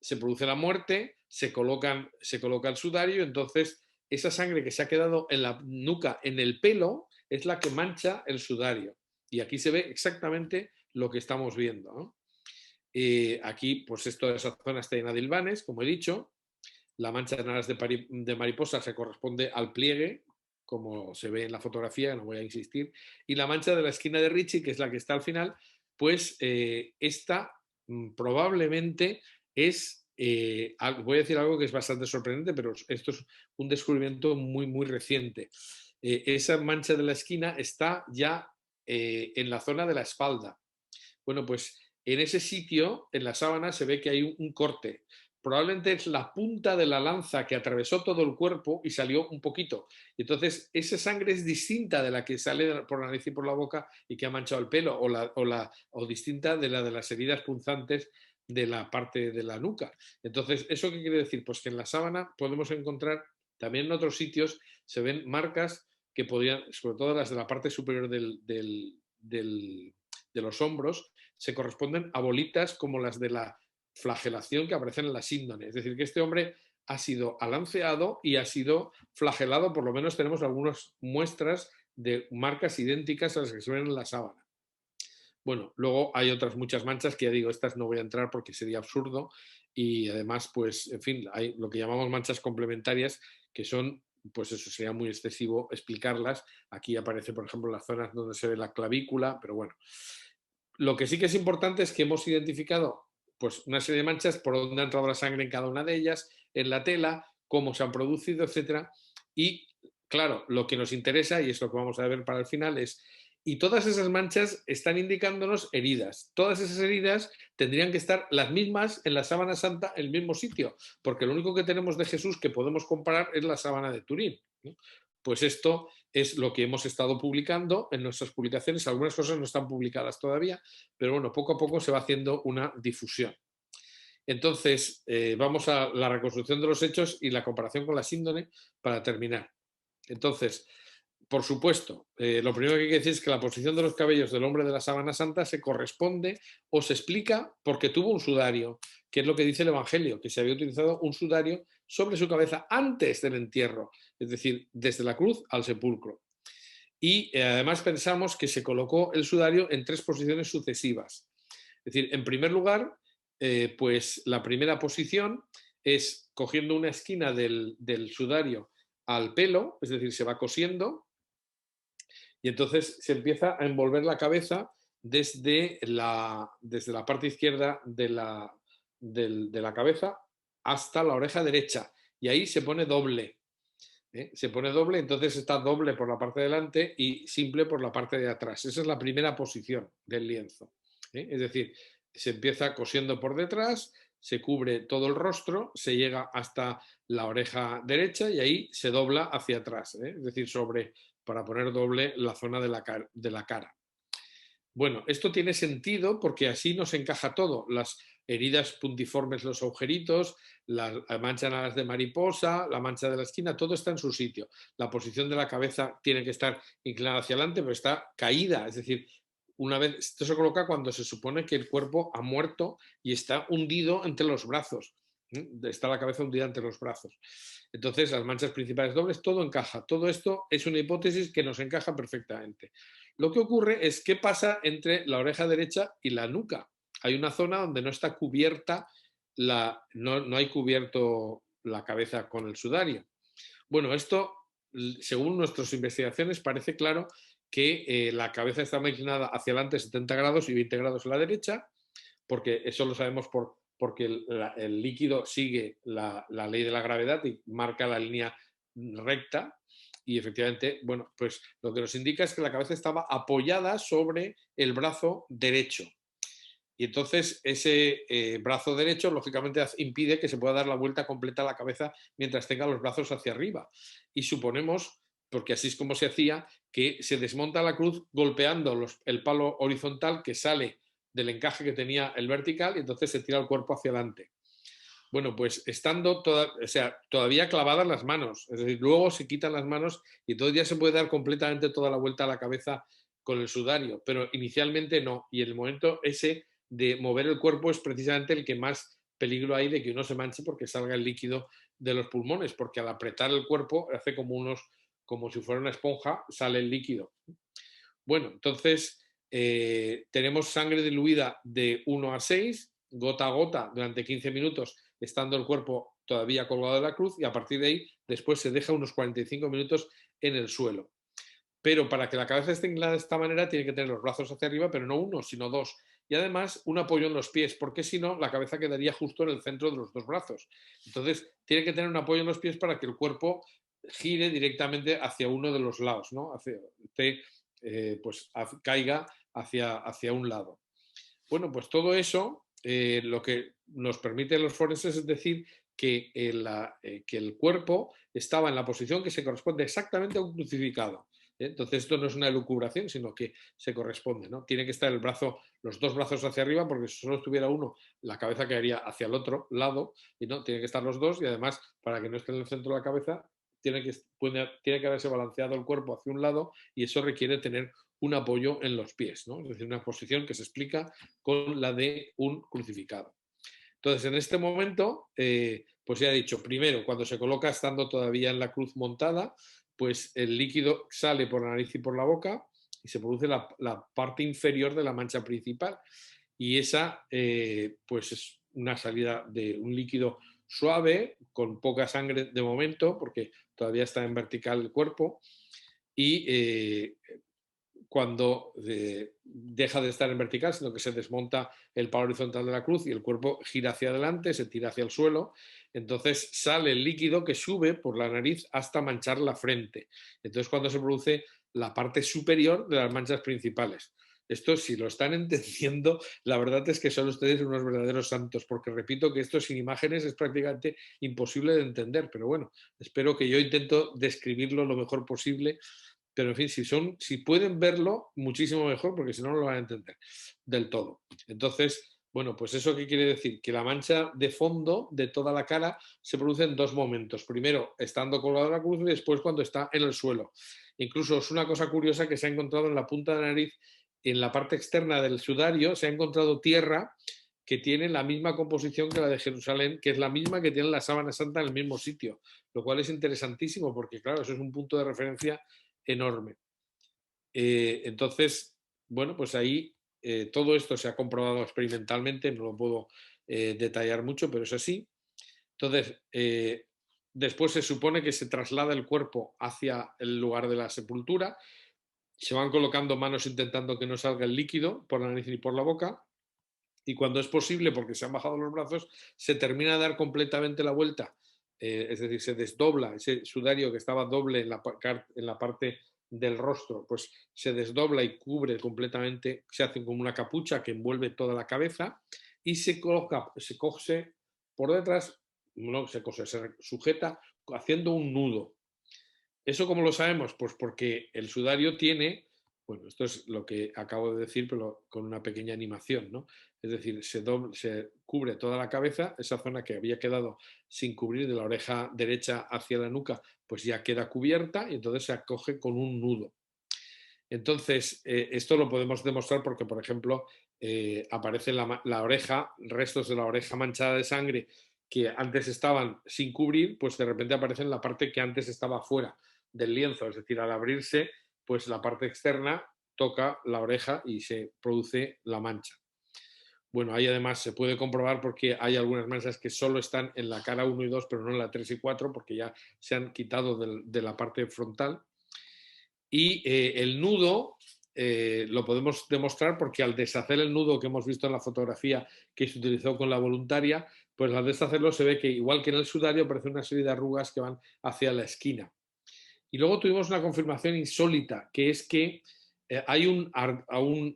Se produce la muerte, se coloca el sudario, entonces esa sangre que se ha quedado en la nuca, en el pelo, es la que mancha el sudario. Y aquí se ve exactamente lo que estamos viendo, ¿no? Aquí, pues toda esa zona está llena de hilvanes, como he dicho. La mancha de alas de mariposa se corresponde al pliegue, como se ve en la fotografía, no voy a insistir. Y la mancha de la esquina de Ritchie, que es la que está al final, pues esta probablemente es, voy a decir algo que es bastante sorprendente, pero esto es un descubrimiento muy, muy reciente. Esa mancha de la esquina está ya en la zona de la espalda. Bueno, pues en ese sitio, en la sábana, se ve que hay un corte. Probablemente es la punta de la lanza que atravesó todo el cuerpo y salió un poquito. Entonces, esa sangre es distinta de la que sale por la nariz y por la boca y que ha manchado el pelo, o distinta de la de las heridas punzantes de la parte de la nuca. Entonces, ¿eso qué quiere decir? Pues que en la sábana podemos encontrar, también en otros sitios, se ven marcas que podrían, sobre todo las de la parte superior de los hombros, se corresponden a bolitas como las de la flagelación que aparecen en la síndone. Es decir, que este hombre ha sido alanceado y ha sido flagelado, por lo menos tenemos algunas muestras de marcas idénticas a las que se ven en la sábana. Bueno, luego hay otras muchas manchas que ya digo, estas no voy a entrar porque sería absurdo y además, pues, en fin, hay lo que llamamos manchas complementarias que son, pues eso sería muy excesivo explicarlas. Aquí aparece, por ejemplo, las zonas donde se ve la clavícula, pero bueno. Lo que sí que es importante es que hemos identificado pues, una serie de manchas por dónde ha entrado la sangre en cada una de ellas, en la tela, cómo se han producido, etc. Y claro, lo que nos interesa, y es lo que vamos a ver para el final, es, y todas esas manchas están indicándonos heridas. Todas esas heridas tendrían que estar las mismas en la sábana santa, en el mismo sitio, porque lo único que tenemos de Jesús que podemos comparar es la sábana de Turín, ¿no? Pues esto es lo que hemos estado publicando en nuestras publicaciones. Algunas cosas no están publicadas todavía, pero bueno, poco a poco se va haciendo una difusión. Entonces, vamos a la reconstrucción de los hechos y la comparación con la síndrome para terminar. Entonces, por supuesto, lo primero que hay que decir es que la posición de los cabellos del hombre de la sábana santa se corresponde o se explica porque tuvo un sudario, que es lo que dice el Evangelio, que se había utilizado un sudario sobre su cabeza antes del entierro, es decir, desde la cruz al sepulcro. Y además pensamos que se colocó el sudario en 3 posiciones sucesivas. Es decir, en primer lugar, pues la primera posición es cogiendo una esquina del sudario al pelo, es decir, se va cosiendo y entonces se empieza a envolver la cabeza desde la parte izquierda de la cabeza hasta la oreja derecha y ahí se pone doble. Se pone doble, entonces está doble por la parte de delante y simple por la parte de atrás. Esa es la primera posición del lienzo. Es decir, se empieza cosiendo por detrás, se cubre todo el rostro, se llega hasta la oreja derecha y ahí se dobla hacia atrás, es decir, para poner doble la zona de la cara. Bueno, esto tiene sentido porque así nos encaja todo. Las heridas puntiformes, los agujeritos, la mancha en alas de mariposa, la mancha de la esquina, todo está en su sitio. La posición de la cabeza tiene que estar inclinada hacia adelante, pero está caída. Es decir, una vez, esto se coloca cuando se supone que el cuerpo ha muerto y está hundido entre los brazos. Está la cabeza hundida entre los brazos. Entonces, las manchas principales dobles, todo encaja. Todo esto es una hipótesis que nos encaja perfectamente. Lo que ocurre es qué pasa entre la oreja derecha y la nuca. Hay una zona donde no está cubierta, no hay cubierto la cabeza con el sudario. Bueno, esto, según nuestras investigaciones, parece claro que la cabeza está inclinada hacia adelante 70 grados y 20 grados a la derecha, porque eso lo sabemos porque el líquido sigue la ley de la gravedad y marca la línea recta. Y efectivamente, bueno, pues lo que nos indica es que la cabeza estaba apoyada sobre el brazo derecho. Y entonces ese brazo derecho, lógicamente, impide que se pueda dar la vuelta completa a la cabeza mientras tenga los brazos hacia arriba. Y suponemos, porque así es como se hacía, que se desmonta la cruz golpeando el palo horizontal que sale del encaje que tenía el vertical y entonces se tira el cuerpo hacia adelante. Bueno, pues estando todavía clavadas las manos, es decir, luego se quitan las manos y todavía se puede dar completamente toda la vuelta a la cabeza con el sudario, pero inicialmente no. Y el momento ese de mover el cuerpo es precisamente el que más peligro hay de que uno se manche porque salga el líquido de los pulmones, porque al apretar el cuerpo hace como si fuera una esponja, sale el líquido. Bueno, entonces tenemos sangre diluida de 1 a 6, gota a gota, durante 15 minutos, estando el cuerpo todavía colgado de la cruz, y a partir de ahí después se deja unos 45 minutos en el suelo. Pero para que la cabeza esté inclinada de esta manera tiene que tener los brazos hacia arriba, pero no uno, sino dos. Y además un apoyo en los pies, porque si no, la cabeza quedaría justo en el centro de los dos brazos. Entonces, tiene que tener un apoyo en los pies para que el cuerpo gire directamente hacia uno de los lados, ¿no? Caiga hacia un lado. Bueno, pues todo eso lo que nos permite los forenses es decir que el cuerpo estaba en la posición que se corresponde exactamente a un crucificado. Entonces esto no es una elucubración, sino que se corresponde, ¿no? Tiene que estar los dos brazos hacia arriba, porque si solo estuviera uno, la cabeza quedaría hacia el otro lado, y no, tiene que estar los dos, y además, para que no esté en el centro de la cabeza, tiene que haberse balanceado el cuerpo hacia un lado, y eso requiere tener un apoyo en los pies, ¿no? Es decir, una posición que se explica con la de un crucificado. Entonces, en este momento, pues ya he dicho, primero, cuando se coloca estando todavía en la cruz montada, pues el líquido sale por la nariz y por la boca y se produce la parte inferior de la mancha principal. Y esa, pues es una salida de un líquido suave, con poca sangre de momento, porque todavía está en vertical el cuerpo, y cuando deja de estar en vertical, sino que se desmonta el palo horizontal de la cruz y el cuerpo gira hacia adelante, se tira hacia el suelo, entonces sale el líquido que sube por la nariz hasta manchar la frente. Entonces cuando se produce la parte superior de las manchas principales. Esto, si lo están entendiendo, la verdad es que son ustedes unos verdaderos santos, porque repito que esto sin imágenes es prácticamente imposible de entender, pero bueno, espero que yo intento describirlo lo mejor posible. Pero en fin, si pueden verlo, muchísimo mejor, porque si no, no lo van a entender del todo. Entonces, bueno, pues eso qué quiere decir, que la mancha de fondo de toda la cara se produce en dos momentos. Primero, estando colgado en la cruz y después cuando está en el suelo. Incluso es una cosa curiosa que se ha encontrado en la punta de la nariz, en la parte externa del sudario, se ha encontrado tierra que tiene la misma composición que la de Jerusalén, que es la misma que tiene la sábana santa en el mismo sitio, lo cual es interesantísimo porque, claro, eso es un punto de referencia enorme. Entonces, bueno, pues ahí todo esto se ha comprobado experimentalmente, no lo puedo detallar mucho, pero es así. Entonces, después se supone que se traslada el cuerpo hacia el lugar de la sepultura, se van colocando manos intentando que no salga el líquido por la nariz y por la boca, y cuando es posible, porque se han bajado los brazos, se termina de dar completamente la vuelta, es decir, se desdobla ese sudario que estaba doble en la parte del rostro, pues se desdobla y cubre completamente, se hace como una capucha que envuelve toda la cabeza, y se cose por detrás, no se cose, se sujeta haciendo un nudo. ¿Eso cómo lo sabemos? Pues porque el sudario tiene, bueno, esto es lo que acabo de decir, pero con una pequeña animación, ¿no? Es decir, se cubre toda la cabeza, esa zona que había quedado sin cubrir de la oreja derecha hacia la nuca, pues ya queda cubierta y entonces se acoge con un nudo. Entonces, esto lo podemos demostrar porque, por ejemplo, aparece la oreja, restos de la oreja manchada de sangre que antes estaban sin cubrir, pues de repente aparece en la parte que antes estaba fuera del lienzo, es decir, al abrirse, pues la parte externa toca la oreja y se produce la mancha. Bueno, ahí además se puede comprobar porque hay algunas manchas que solo están en la cara 1 y 2, pero no en la 3 y 4, porque ya se han quitado de la parte frontal. Y el nudo lo podemos demostrar porque al deshacer el nudo que hemos visto en la fotografía que se utilizó con la voluntaria, pues al deshacerlo se ve que igual que en el sudario aparece una serie de arrugas que van hacia la esquina. Y luego tuvimos una confirmación insólita, que es que hay un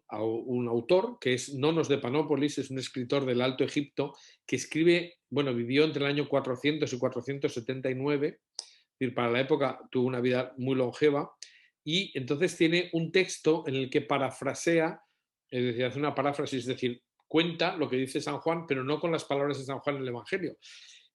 autor, que es Nonos de Panópolis, es un escritor del Alto Egipto, que escribe, bueno, vivió entre el año 400 y 479, es decir, para la época tuvo una vida muy longeva, y entonces tiene un texto en el que parafrasea, es decir, hace una paráfrasis, es decir, cuenta lo que dice San Juan, pero no con las palabras de San Juan en el Evangelio.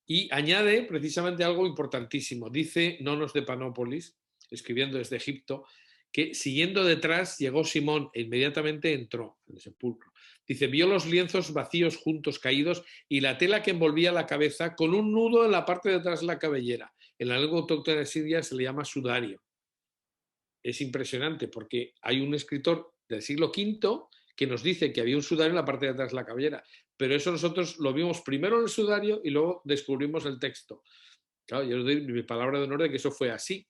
Y añade precisamente algo importantísimo. Dice Nonos de Panópolis, escribiendo desde Egipto, que siguiendo detrás llegó Simón e inmediatamente entró en el sepulcro. Dice, vio los lienzos vacíos juntos caídos y la tela que envolvía la cabeza con un nudo en la parte de atrás de la cabellera. En la lengua autóctona de Siria se le llama sudario. Es impresionante porque hay un escritor del siglo V que nos dice que había un sudario en la parte de atrás de la cabellera, pero eso nosotros lo vimos primero en el sudario y luego descubrimos el texto. Claro, yo os doy mi palabra de honor de que eso fue así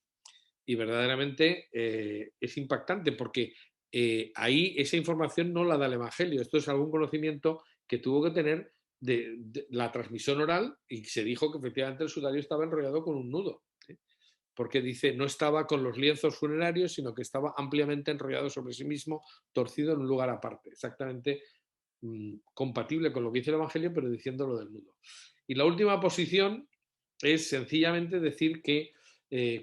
y verdaderamente es impactante porque ahí esa información no la da el Evangelio, esto es algún conocimiento que tuvo que tener de la transmisión oral y se dijo que efectivamente el sudario estaba enrollado con un nudo. Porque dice, no estaba con los lienzos funerarios, sino que estaba ampliamente enrollado sobre sí mismo, torcido en un lugar aparte, exactamente compatible con lo que dice el Evangelio, pero diciendo lo del nudo. Y la última posición es sencillamente decir que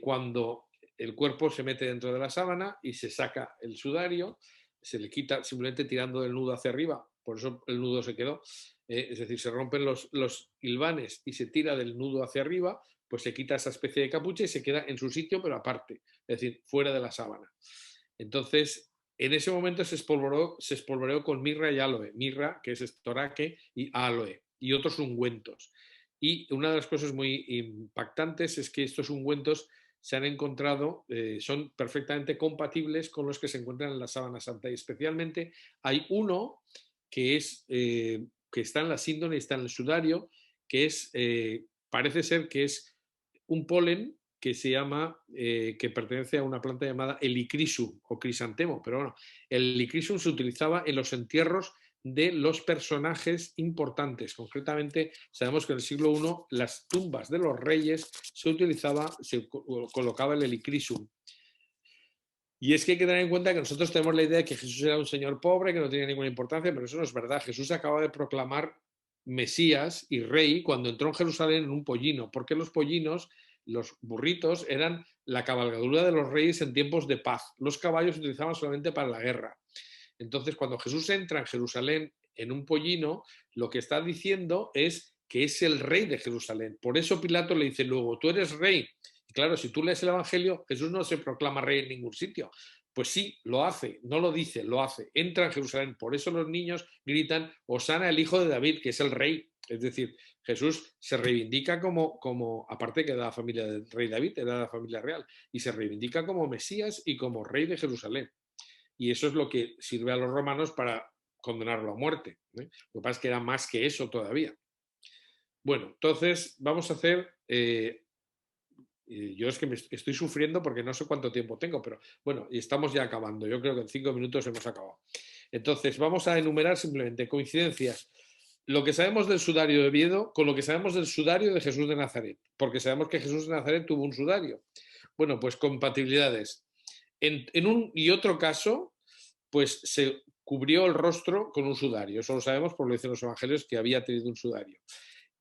cuando el cuerpo se mete dentro de la sábana y se saca el sudario, se le quita simplemente tirando del nudo hacia arriba, por eso el nudo se quedó, es decir, se rompen los hilvanes y se tira del nudo hacia arriba, pues se quita esa especie de capucha y se queda en su sitio, pero aparte, es decir, fuera de la sábana. Entonces, en ese momento se espolvoreó con mirra y aloe. Mirra, que es estoraque, y aloe, y otros ungüentos. Y una de las cosas muy impactantes es que estos ungüentos se han encontrado, son perfectamente compatibles con los que se encuentran en la sábana santa. Y especialmente hay uno que, que está en la síndone y está en el sudario, que es, parece ser que es un polen que se llama, que pertenece a una planta llamada helichrysum o crisantemo, pero bueno, el helichrysum se utilizaba en los entierros de los personajes importantes. Concretamente, sabemos que en el siglo I las tumbas de los reyes se colocaba el helichrysum. Y es que hay que tener en cuenta que nosotros tenemos la idea de que Jesús era un señor pobre, que no tenía ninguna importancia, pero eso no es verdad. Jesús acaba de proclamar Mesías y rey cuando entró en Jerusalén en un pollino, porque los pollinos, los burritos, eran la cabalgadura de los reyes en tiempos de paz. Los caballos se utilizaban solamente para la guerra. Entonces, cuando Jesús entra en Jerusalén en un pollino, lo que está diciendo es que es el rey de Jerusalén. Por eso Pilato le dice luego, tú eres rey. Y claro, si tú lees el Evangelio, Jesús no se proclama rey en ningún sitio. Pues sí, lo hace, no lo dice, lo hace. Entra en Jerusalén. Por eso los niños gritan, Hosana el hijo de David, que es el rey. Es decir, Jesús se reivindica como, aparte que era la familia del rey David, era la familia real, y se reivindica como Mesías y como rey de Jerusalén. Y eso es lo que sirve a los romanos para condenarlo a muerte. Lo que pasa es que era más que eso todavía. Bueno, entonces vamos a hacer... yo es que estoy sufriendo porque no sé cuánto tiempo tengo, pero bueno, y estamos ya acabando. Yo creo que en 5 minutos hemos acabado. Entonces, vamos a enumerar simplemente coincidencias. Lo que sabemos del sudario de Oviedo con lo que sabemos del sudario de Jesús de Nazaret, porque sabemos que Jesús de Nazaret tuvo un sudario. Bueno, pues compatibilidades. En un y otro caso, pues cubrió el rostro con un sudario. Eso lo sabemos por lo que dicen los evangelios, que había tenido un sudario.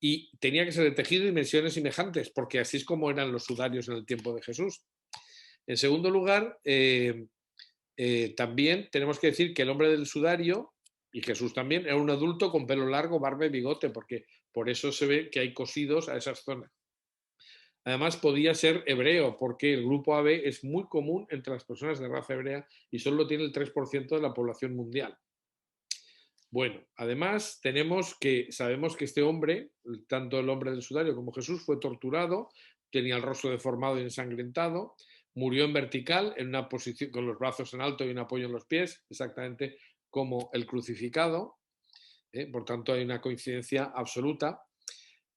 Y tenía que ser de tejido de dimensiones semejantes, porque así es como eran los sudarios en el tiempo de Jesús. En segundo lugar, también tenemos que decir que el hombre del sudario, y Jesús también, era un adulto con pelo largo, barba y bigote, porque por eso se ve que hay cosidos a esas zonas. Además, podía ser hebreo, porque el grupo AB es muy común entre las personas de raza hebrea y solo tiene el 3% de la población mundial. Bueno, además sabemos que este hombre, tanto el hombre del sudario como Jesús, fue torturado, tenía el rostro deformado y ensangrentado, murió en vertical, en una posición con los brazos en alto y un apoyo en los pies, exactamente como el crucificado. Por tanto, hay una coincidencia absoluta.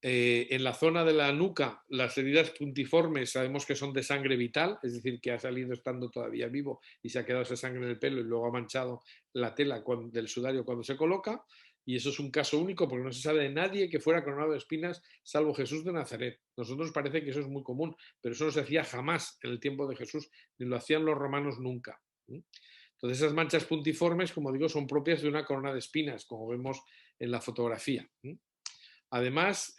En la zona de la nuca, las heridas puntiformes sabemos que son de sangre vital, es decir, que ha salido estando todavía vivo y se ha quedado esa sangre en el pelo y luego ha manchado la tela del sudario cuando se coloca. Y eso es un caso único porque no se sabe de nadie que fuera coronado de espinas salvo Jesús de Nazaret. Nosotros parece que eso es muy común, pero eso no se hacía jamás en el tiempo de Jesús, ni lo hacían los romanos nunca. Entonces esas manchas puntiformes, como digo, son propias de una corona de espinas, como vemos en la fotografía. Además,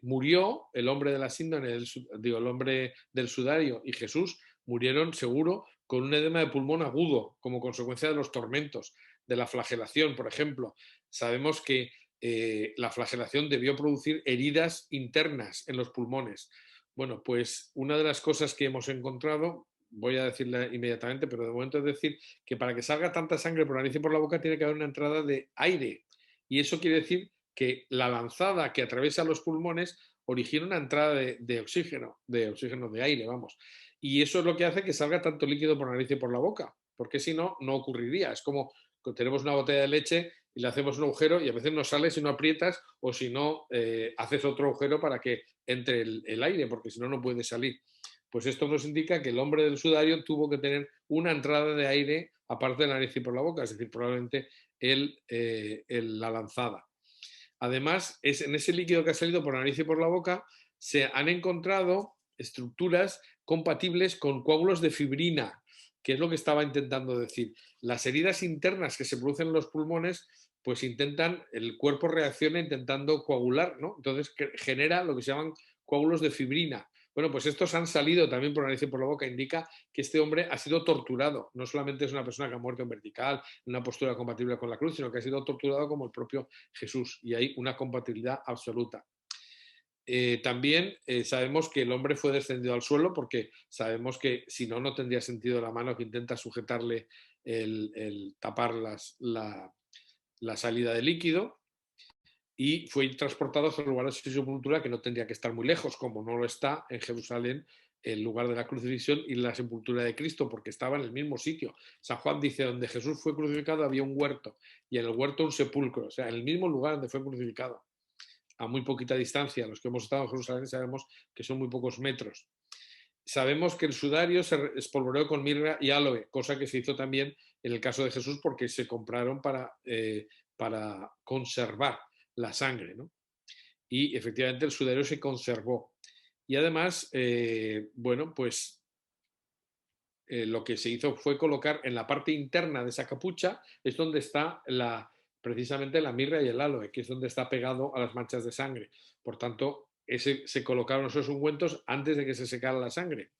murió el hombre de la síndrome, el hombre del sudario y Jesús murieron seguro con un edema de pulmón agudo como consecuencia de los tormentos, de la flagelación, por ejemplo. Sabemos que la flagelación debió producir heridas internas en los pulmones. Bueno, pues una de las cosas que hemos encontrado, voy a decirla inmediatamente, pero de momento es decir que para que salga tanta sangre por la nariz y por la boca tiene que haber una entrada de aire. Y eso quiere decir que la lanzada que atraviesa los pulmones origina una entrada de oxígeno, de aire, vamos. Y eso es lo que hace que salga tanto líquido por la nariz y por la boca, porque si no, no ocurriría. Es como que tenemos una botella de leche y le hacemos un agujero y a veces no sale si no aprietas o si no haces otro agujero para que entre el aire, porque si no, no puede salir. Pues esto nos indica que el hombre del sudario tuvo que tener una entrada de aire aparte de la nariz y por la boca, es decir, probablemente la lanzada. Además, en ese líquido que ha salido por la nariz y por la boca se han encontrado estructuras compatibles con coágulos de fibrina, que es lo que estaba intentando decir. Las heridas internas que se producen en los pulmones, pues el cuerpo reacciona intentando coagular, ¿no? Entonces genera lo que se llaman coágulos de fibrina. Bueno, pues estos han salido también por la nariz y por la boca. Indica que este hombre ha sido torturado. No solamente es una persona que ha muerto en vertical, en una postura compatible con la cruz, sino que ha sido torturado como el propio Jesús. Y hay una compatibilidad absoluta. También sabemos que el hombre fue descendido al suelo porque sabemos que si no, no tendría sentido la mano que intenta sujetarle el tapar la salida de líquido, y fue transportado hasta el lugar de su sepultura, que no tendría que estar muy lejos, como no lo está en Jerusalén, el lugar de la crucifixión y la sepultura de Cristo, porque estaba en el mismo sitio. San Juan dice, donde Jesús fue crucificado había un huerto, y en el huerto un sepulcro, o sea, en el mismo lugar donde fue crucificado, a muy poquita distancia. Los que hemos estado en Jerusalén sabemos que son muy pocos metros. Sabemos que el sudario se espolvoreó con mirra y aloe, cosa que se hizo también en el caso de Jesús porque se compraron para conservar la sangre, ¿no? Y efectivamente el sudario se conservó. Y además, bueno, pues lo que se hizo fue colocar en la parte interna de esa capucha, es donde está precisamente la mirra y el aloe, que es donde está pegado a las manchas de sangre. Por tanto, se colocaron esos ungüentos antes de que se secara la sangre.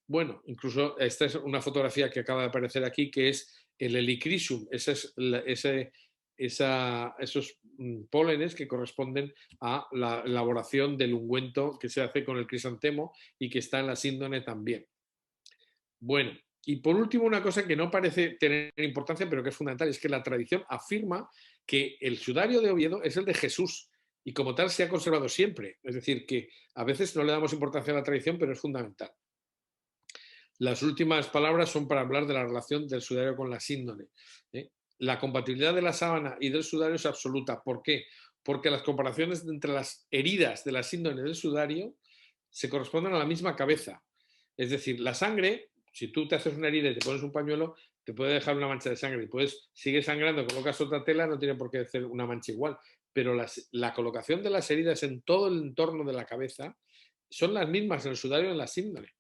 Bueno, incluso esta es una fotografía que acaba de aparecer aquí, que es el helichrysum, esos pólenes que corresponden a la elaboración del ungüento que se hace con el crisantemo y que está en la síndone también. Bueno, y por último, una cosa que no parece tener importancia, pero que es fundamental, es que la tradición afirma que el sudario de Oviedo es el de Jesús y como tal se ha conservado siempre. Es decir, que a veces no le damos importancia a la tradición, pero es fundamental. Las últimas palabras son para hablar de la relación del sudario con la síndone. La compatibilidad de la sábana y del sudario es absoluta. ¿Por qué? Porque las comparaciones entre las heridas de la síndone y del sudario se corresponden a la misma cabeza. Es decir, la sangre, si tú te haces una herida y te pones un pañuelo, te puede dejar una mancha de sangre. Y sigue sangrando, colocas otra tela, no tiene por qué hacer una mancha igual. Pero la colocación de las heridas en todo el entorno de la cabeza son las mismas en el sudario y en la síndone.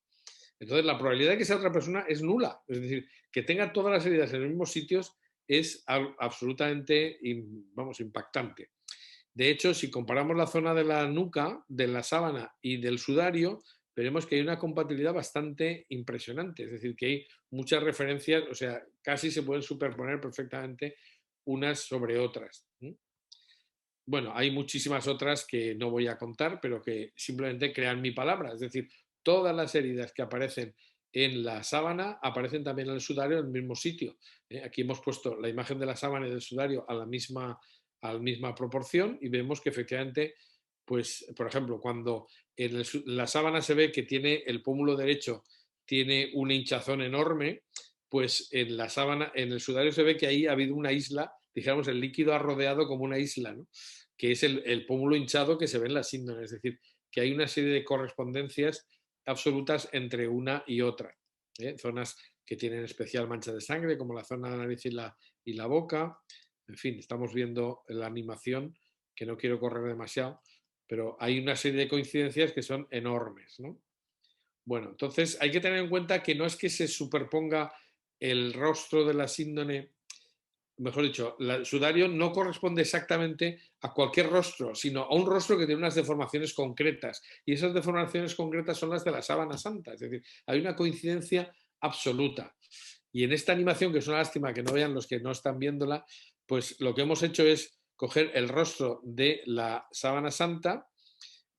Entonces, la probabilidad de que sea otra persona es nula. Es decir, que tenga todas las heridas en los mismos sitios es absolutamente, vamos, impactante. De hecho, si comparamos la zona de la nuca, de la sábana y del sudario, veremos que hay una compatibilidad bastante impresionante. Es decir, que hay muchas referencias, o sea, casi se pueden superponer perfectamente unas sobre otras. Bueno, hay muchísimas otras que no voy a contar, pero que simplemente crean mi palabra. Es decir, todas las heridas que aparecen en la sábana aparecen también en el sudario en el mismo sitio. Aquí hemos puesto la imagen de la sábana y del sudario a la misma proporción y vemos que efectivamente, pues, por ejemplo, cuando en la sábana se ve que tiene el pómulo derecho, tiene un hinchazón enorme, pues en la sábana, en el sudario se ve que ahí ha habido una isla, dijéramos, el líquido ha rodeado como una isla, ¿no? Que es el pómulo hinchado que se ve en la síndrome. Es decir, que hay una serie de correspondencias absolutas entre una y otra. Zonas que tienen especial mancha de sangre, como la zona de la nariz y la boca. En fin, estamos viendo la animación, que no quiero correr demasiado, pero hay una serie de coincidencias que son enormes, ¿no? Bueno, entonces hay que tener en cuenta que no es que se superponga el rostro de la síndrome, mejor dicho, el sudario no corresponde exactamente a cualquier rostro, sino a un rostro que tiene unas deformaciones concretas. Y esas deformaciones concretas son las de la sábana santa. Es decir, hay una coincidencia absoluta. Y en esta animación, que es una lástima que no vean los que no están viéndola, pues lo que hemos hecho es coger el rostro de la sábana santa,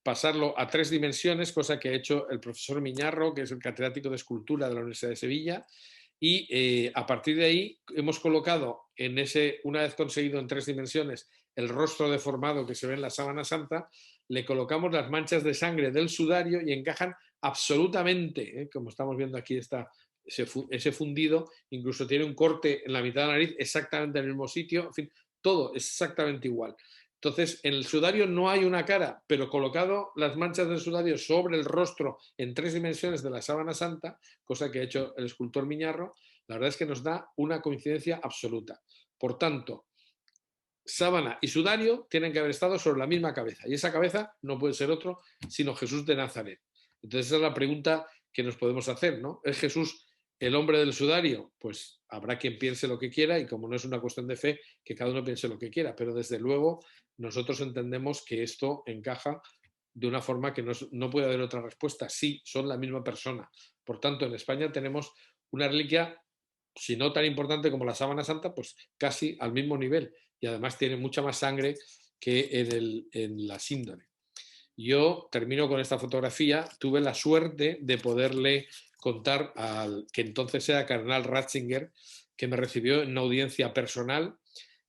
pasarlo a 3 dimensiones, cosa que ha hecho el profesor Miñarro, que es el catedrático de escultura de la Universidad de Sevilla, y a partir de ahí hemos colocado en ese, una vez conseguido en 3 dimensiones, el rostro deformado que se ve en la sábana santa, le colocamos las manchas de sangre del sudario y encajan absolutamente, como estamos viendo aquí ese fundido, incluso tiene un corte en la mitad de la nariz exactamente en el mismo sitio, en fin, todo es exactamente igual. Entonces, en el sudario no hay una cara, pero colocado las manchas del sudario sobre el rostro en 3 dimensiones de la sábana santa, cosa que ha hecho el escultor Miñarro, la verdad es que nos da una coincidencia absoluta. Por tanto, sábana y sudario tienen que haber estado sobre la misma cabeza, y esa cabeza no puede ser otro sino Jesús de Nazaret. Entonces, esa es la pregunta que nos podemos hacer, ¿no? ¿Es Jesús el hombre del sudario? Pues habrá quien piense lo que quiera, y como no es una cuestión de fe, que cada uno piense lo que quiera, pero desde luego nosotros entendemos que esto encaja de una forma que no puede haber otra respuesta. Sí, son la misma persona. Por tanto, en España tenemos una reliquia, si no tan importante como la sábana santa, pues casi al mismo nivel, y además tiene mucha más sangre que en la síndrome. Yo termino con esta fotografía. Tuve la suerte de poderle contar al que entonces era cardenal Ratzinger, que me recibió en una audiencia personal,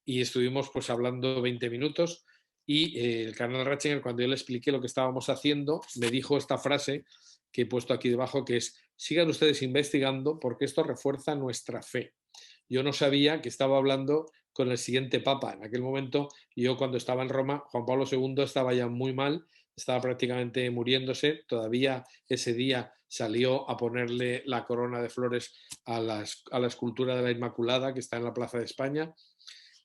y estuvimos pues hablando 20 minutos, y el cardenal Ratzinger, cuando yo le expliqué lo que estábamos haciendo, me dijo esta frase que he puesto aquí debajo, que es: sigan ustedes investigando porque esto refuerza nuestra fe. Yo no sabía que estaba hablando con el siguiente papa. En aquel momento, yo cuando estaba en Roma, Juan Pablo II estaba ya muy mal, estaba prácticamente muriéndose. Todavía ese día salió a ponerle la corona de flores a la escultura de la Inmaculada que está en la Plaza de España.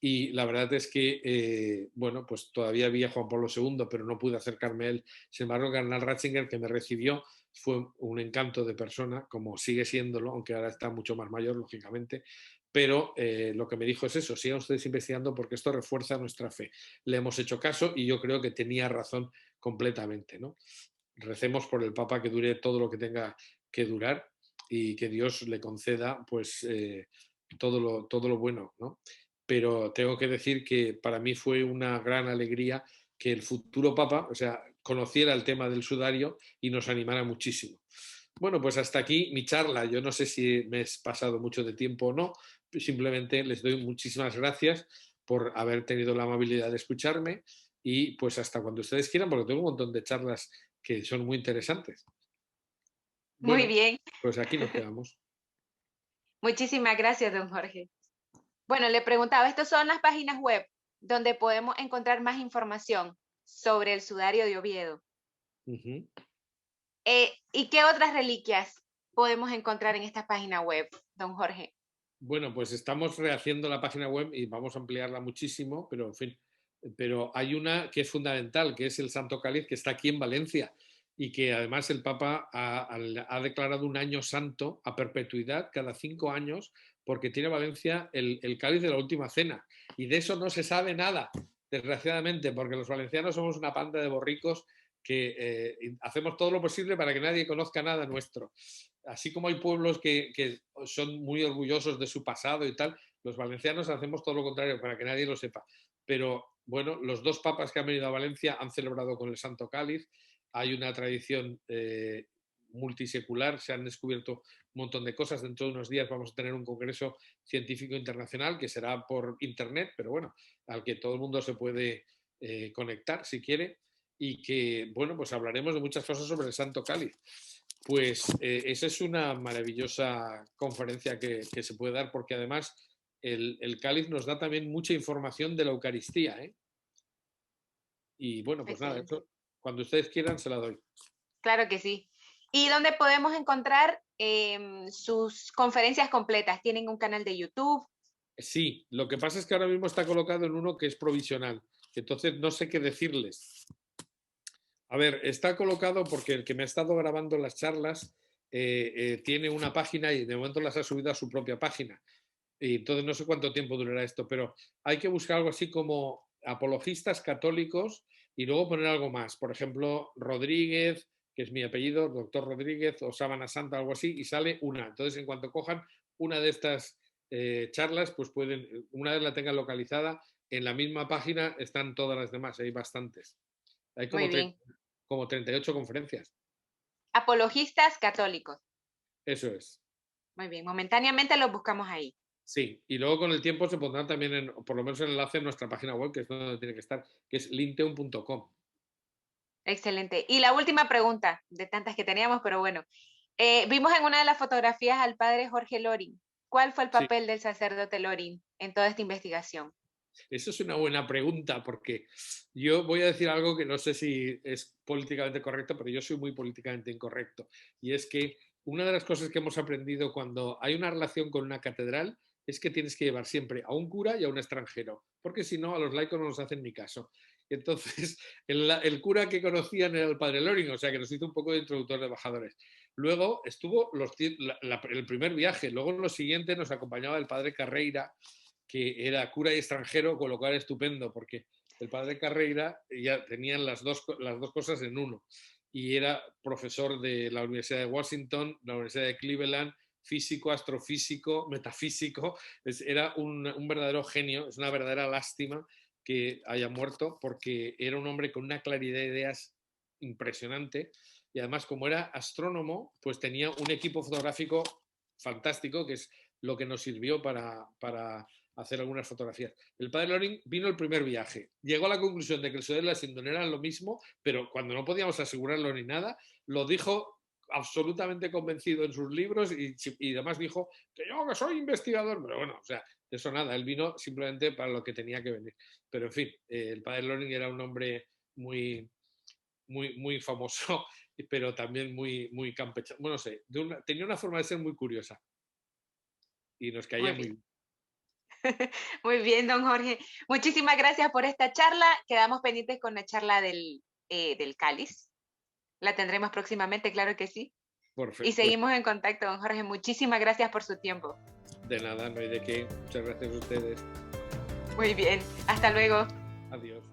Y la verdad es que, bueno, pues todavía había Juan Pablo II, pero no pude acercarme a él. Sin embargo, el cardenal Ratzinger, que me recibió, fue un encanto de persona, como sigue siéndolo, aunque ahora está mucho más mayor, lógicamente. Pero lo que me dijo es eso: sigan ustedes investigando porque esto refuerza nuestra fe. Le hemos hecho caso y yo creo que tenía razón completamente, ¿no? Recemos por el Papa, que dure todo lo que tenga que durar, y que Dios le conceda pues todo lo bueno, ¿no? Pero tengo que decir que para mí fue una gran alegría que el futuro Papa, o sea, conociera el tema del sudario y nos animara muchísimo. Bueno, pues hasta aquí mi charla. Yo no sé si me he pasado mucho de tiempo o no. Simplemente les doy muchísimas gracias por haber tenido la amabilidad de escucharme, y pues hasta cuando ustedes quieran, porque tengo un montón de charlas que son muy interesantes. Muy Bueno, bien. pues aquí nos quedamos. Muchísimas gracias, don Jorge. Bueno, le preguntaba, estas son las páginas web donde podemos encontrar más información sobre el sudario de Oviedo. Ujú. ¿Y qué otras reliquias podemos encontrar en esta página web, don Jorge? Bueno, pues estamos rehaciendo la página web y vamos a ampliarla muchísimo, pero en fin, pero hay una que es fundamental, que es el Santo Cáliz, que está aquí en Valencia, y que además el Papa ha declarado un año santo a perpetuidad cada 5 años porque tiene Valencia el cáliz de la última cena. Y de eso no se sabe nada, desgraciadamente, porque los valencianos somos una panda de borricos que hacemos todo lo posible para que nadie conozca nada nuestro. Así como hay pueblos que son muy orgullosos de su pasado y tal, los valencianos hacemos todo lo contrario para que nadie lo sepa. Pero bueno, los dos papas que han venido a Valencia han celebrado con el Santo Cáliz. Hay una tradición multisecular, se han descubierto un montón de cosas. Dentro de unos días vamos a tener un congreso científico internacional que será por internet, pero bueno, al que todo el mundo se puede conectar si quiere, y que, bueno, pues hablaremos de muchas cosas sobre el Santo Cáliz. Pues esa es una maravillosa conferencia que se puede dar, porque además el cáliz nos da también mucha información de la Eucaristía, ¿eh? Y bueno, pues nada, Excelente. eso, cuando ustedes quieran se la doy. Claro que sí. ¿Y dónde podemos encontrar sus conferencias completas? ¿Tienen un canal de YouTube? Sí, lo que pasa es que ahora mismo está colocado en uno que es provisional, entonces no sé qué decirles. A ver, está colocado porque el que me ha estado grabando las charlas tiene una página y de momento las ha subido a su propia página. Y entonces no sé cuánto tiempo durará esto, pero hay que buscar algo así como apologistas católicos y luego poner algo más. Por ejemplo, Rodríguez, que es mi apellido, doctor Rodríguez, o Sábana Santa, algo así, y sale una. Entonces, en cuanto cojan una de estas charlas, pues pueden, una vez la tengan localizada, en la misma página están todas las demás, hay bastantes. Hay Muy bien. como 38 conferencias. Apologistas católicos. Eso es. Muy bien. Momentáneamente los buscamos ahí. Sí, y luego con el tiempo se pondrán también, por lo menos el enlace en nuestra página web, que es donde tiene que estar, que es linteum.com. Excelente. Y la última pregunta, de tantas que teníamos, pero bueno. Vimos en una de las fotografías al padre Jorge Loring. ¿Cuál fue el Sí, papel del sacerdote Loring en toda esta investigación? eso es una buena pregunta, porque yo voy a decir algo que no sé si es políticamente correcto, pero yo soy muy políticamente incorrecto. Y es que una de las cosas que hemos aprendido cuando hay una relación con una catedral es que tienes que llevar siempre a un cura y a un extranjero, porque si no, a los laicos no nos hacen ni caso. Y entonces, el cura que conocían era el padre Loring, o sea que nos hizo un poco de introductor de embajadores. Luego estuvo el primer viaje, luego en los siguientes nos acompañaba el padre Carreira, que era cura y extranjero, con lo cual estupendo, porque el padre Carreira ya tenían las dos cosas en uno, y era profesor de la Universidad de Washington, la Universidad de Cleveland, físico, astrofísico, metafísico, era un verdadero genio. Es una verdadera lástima que haya muerto, porque era un hombre con una claridad de ideas impresionante, y además, como era astrónomo, pues tenía un equipo fotográfico fantástico, que es lo que nos sirvió para hacer algunas fotografías. El padre Loring vino el primer viaje, llegó a la conclusión de que el Soler y la Sindón eran lo mismo, pero cuando no podíamos asegurarlo ni nada, lo dijo absolutamente convencido en sus libros, y además dijo que yo que soy investigador, pero bueno, o sea, de eso nada, él vino simplemente para lo que tenía que venir. Pero en fin, el padre Loring era un hombre muy, muy famoso, pero también muy campechano. Bueno, no sé, tenía una forma de ser muy curiosa y nos caía Muy muy bien. bien. Muy bien, don Jorge. Muchísimas gracias por esta charla. Quedamos pendientes con la charla del cáliz. La tendremos próximamente, claro que sí. Y Pues seguimos en contacto, don Jorge. Muchísimas gracias por su tiempo. de nada, no hay de qué. Muchas gracias a ustedes. Muy bien. Hasta luego. Adiós.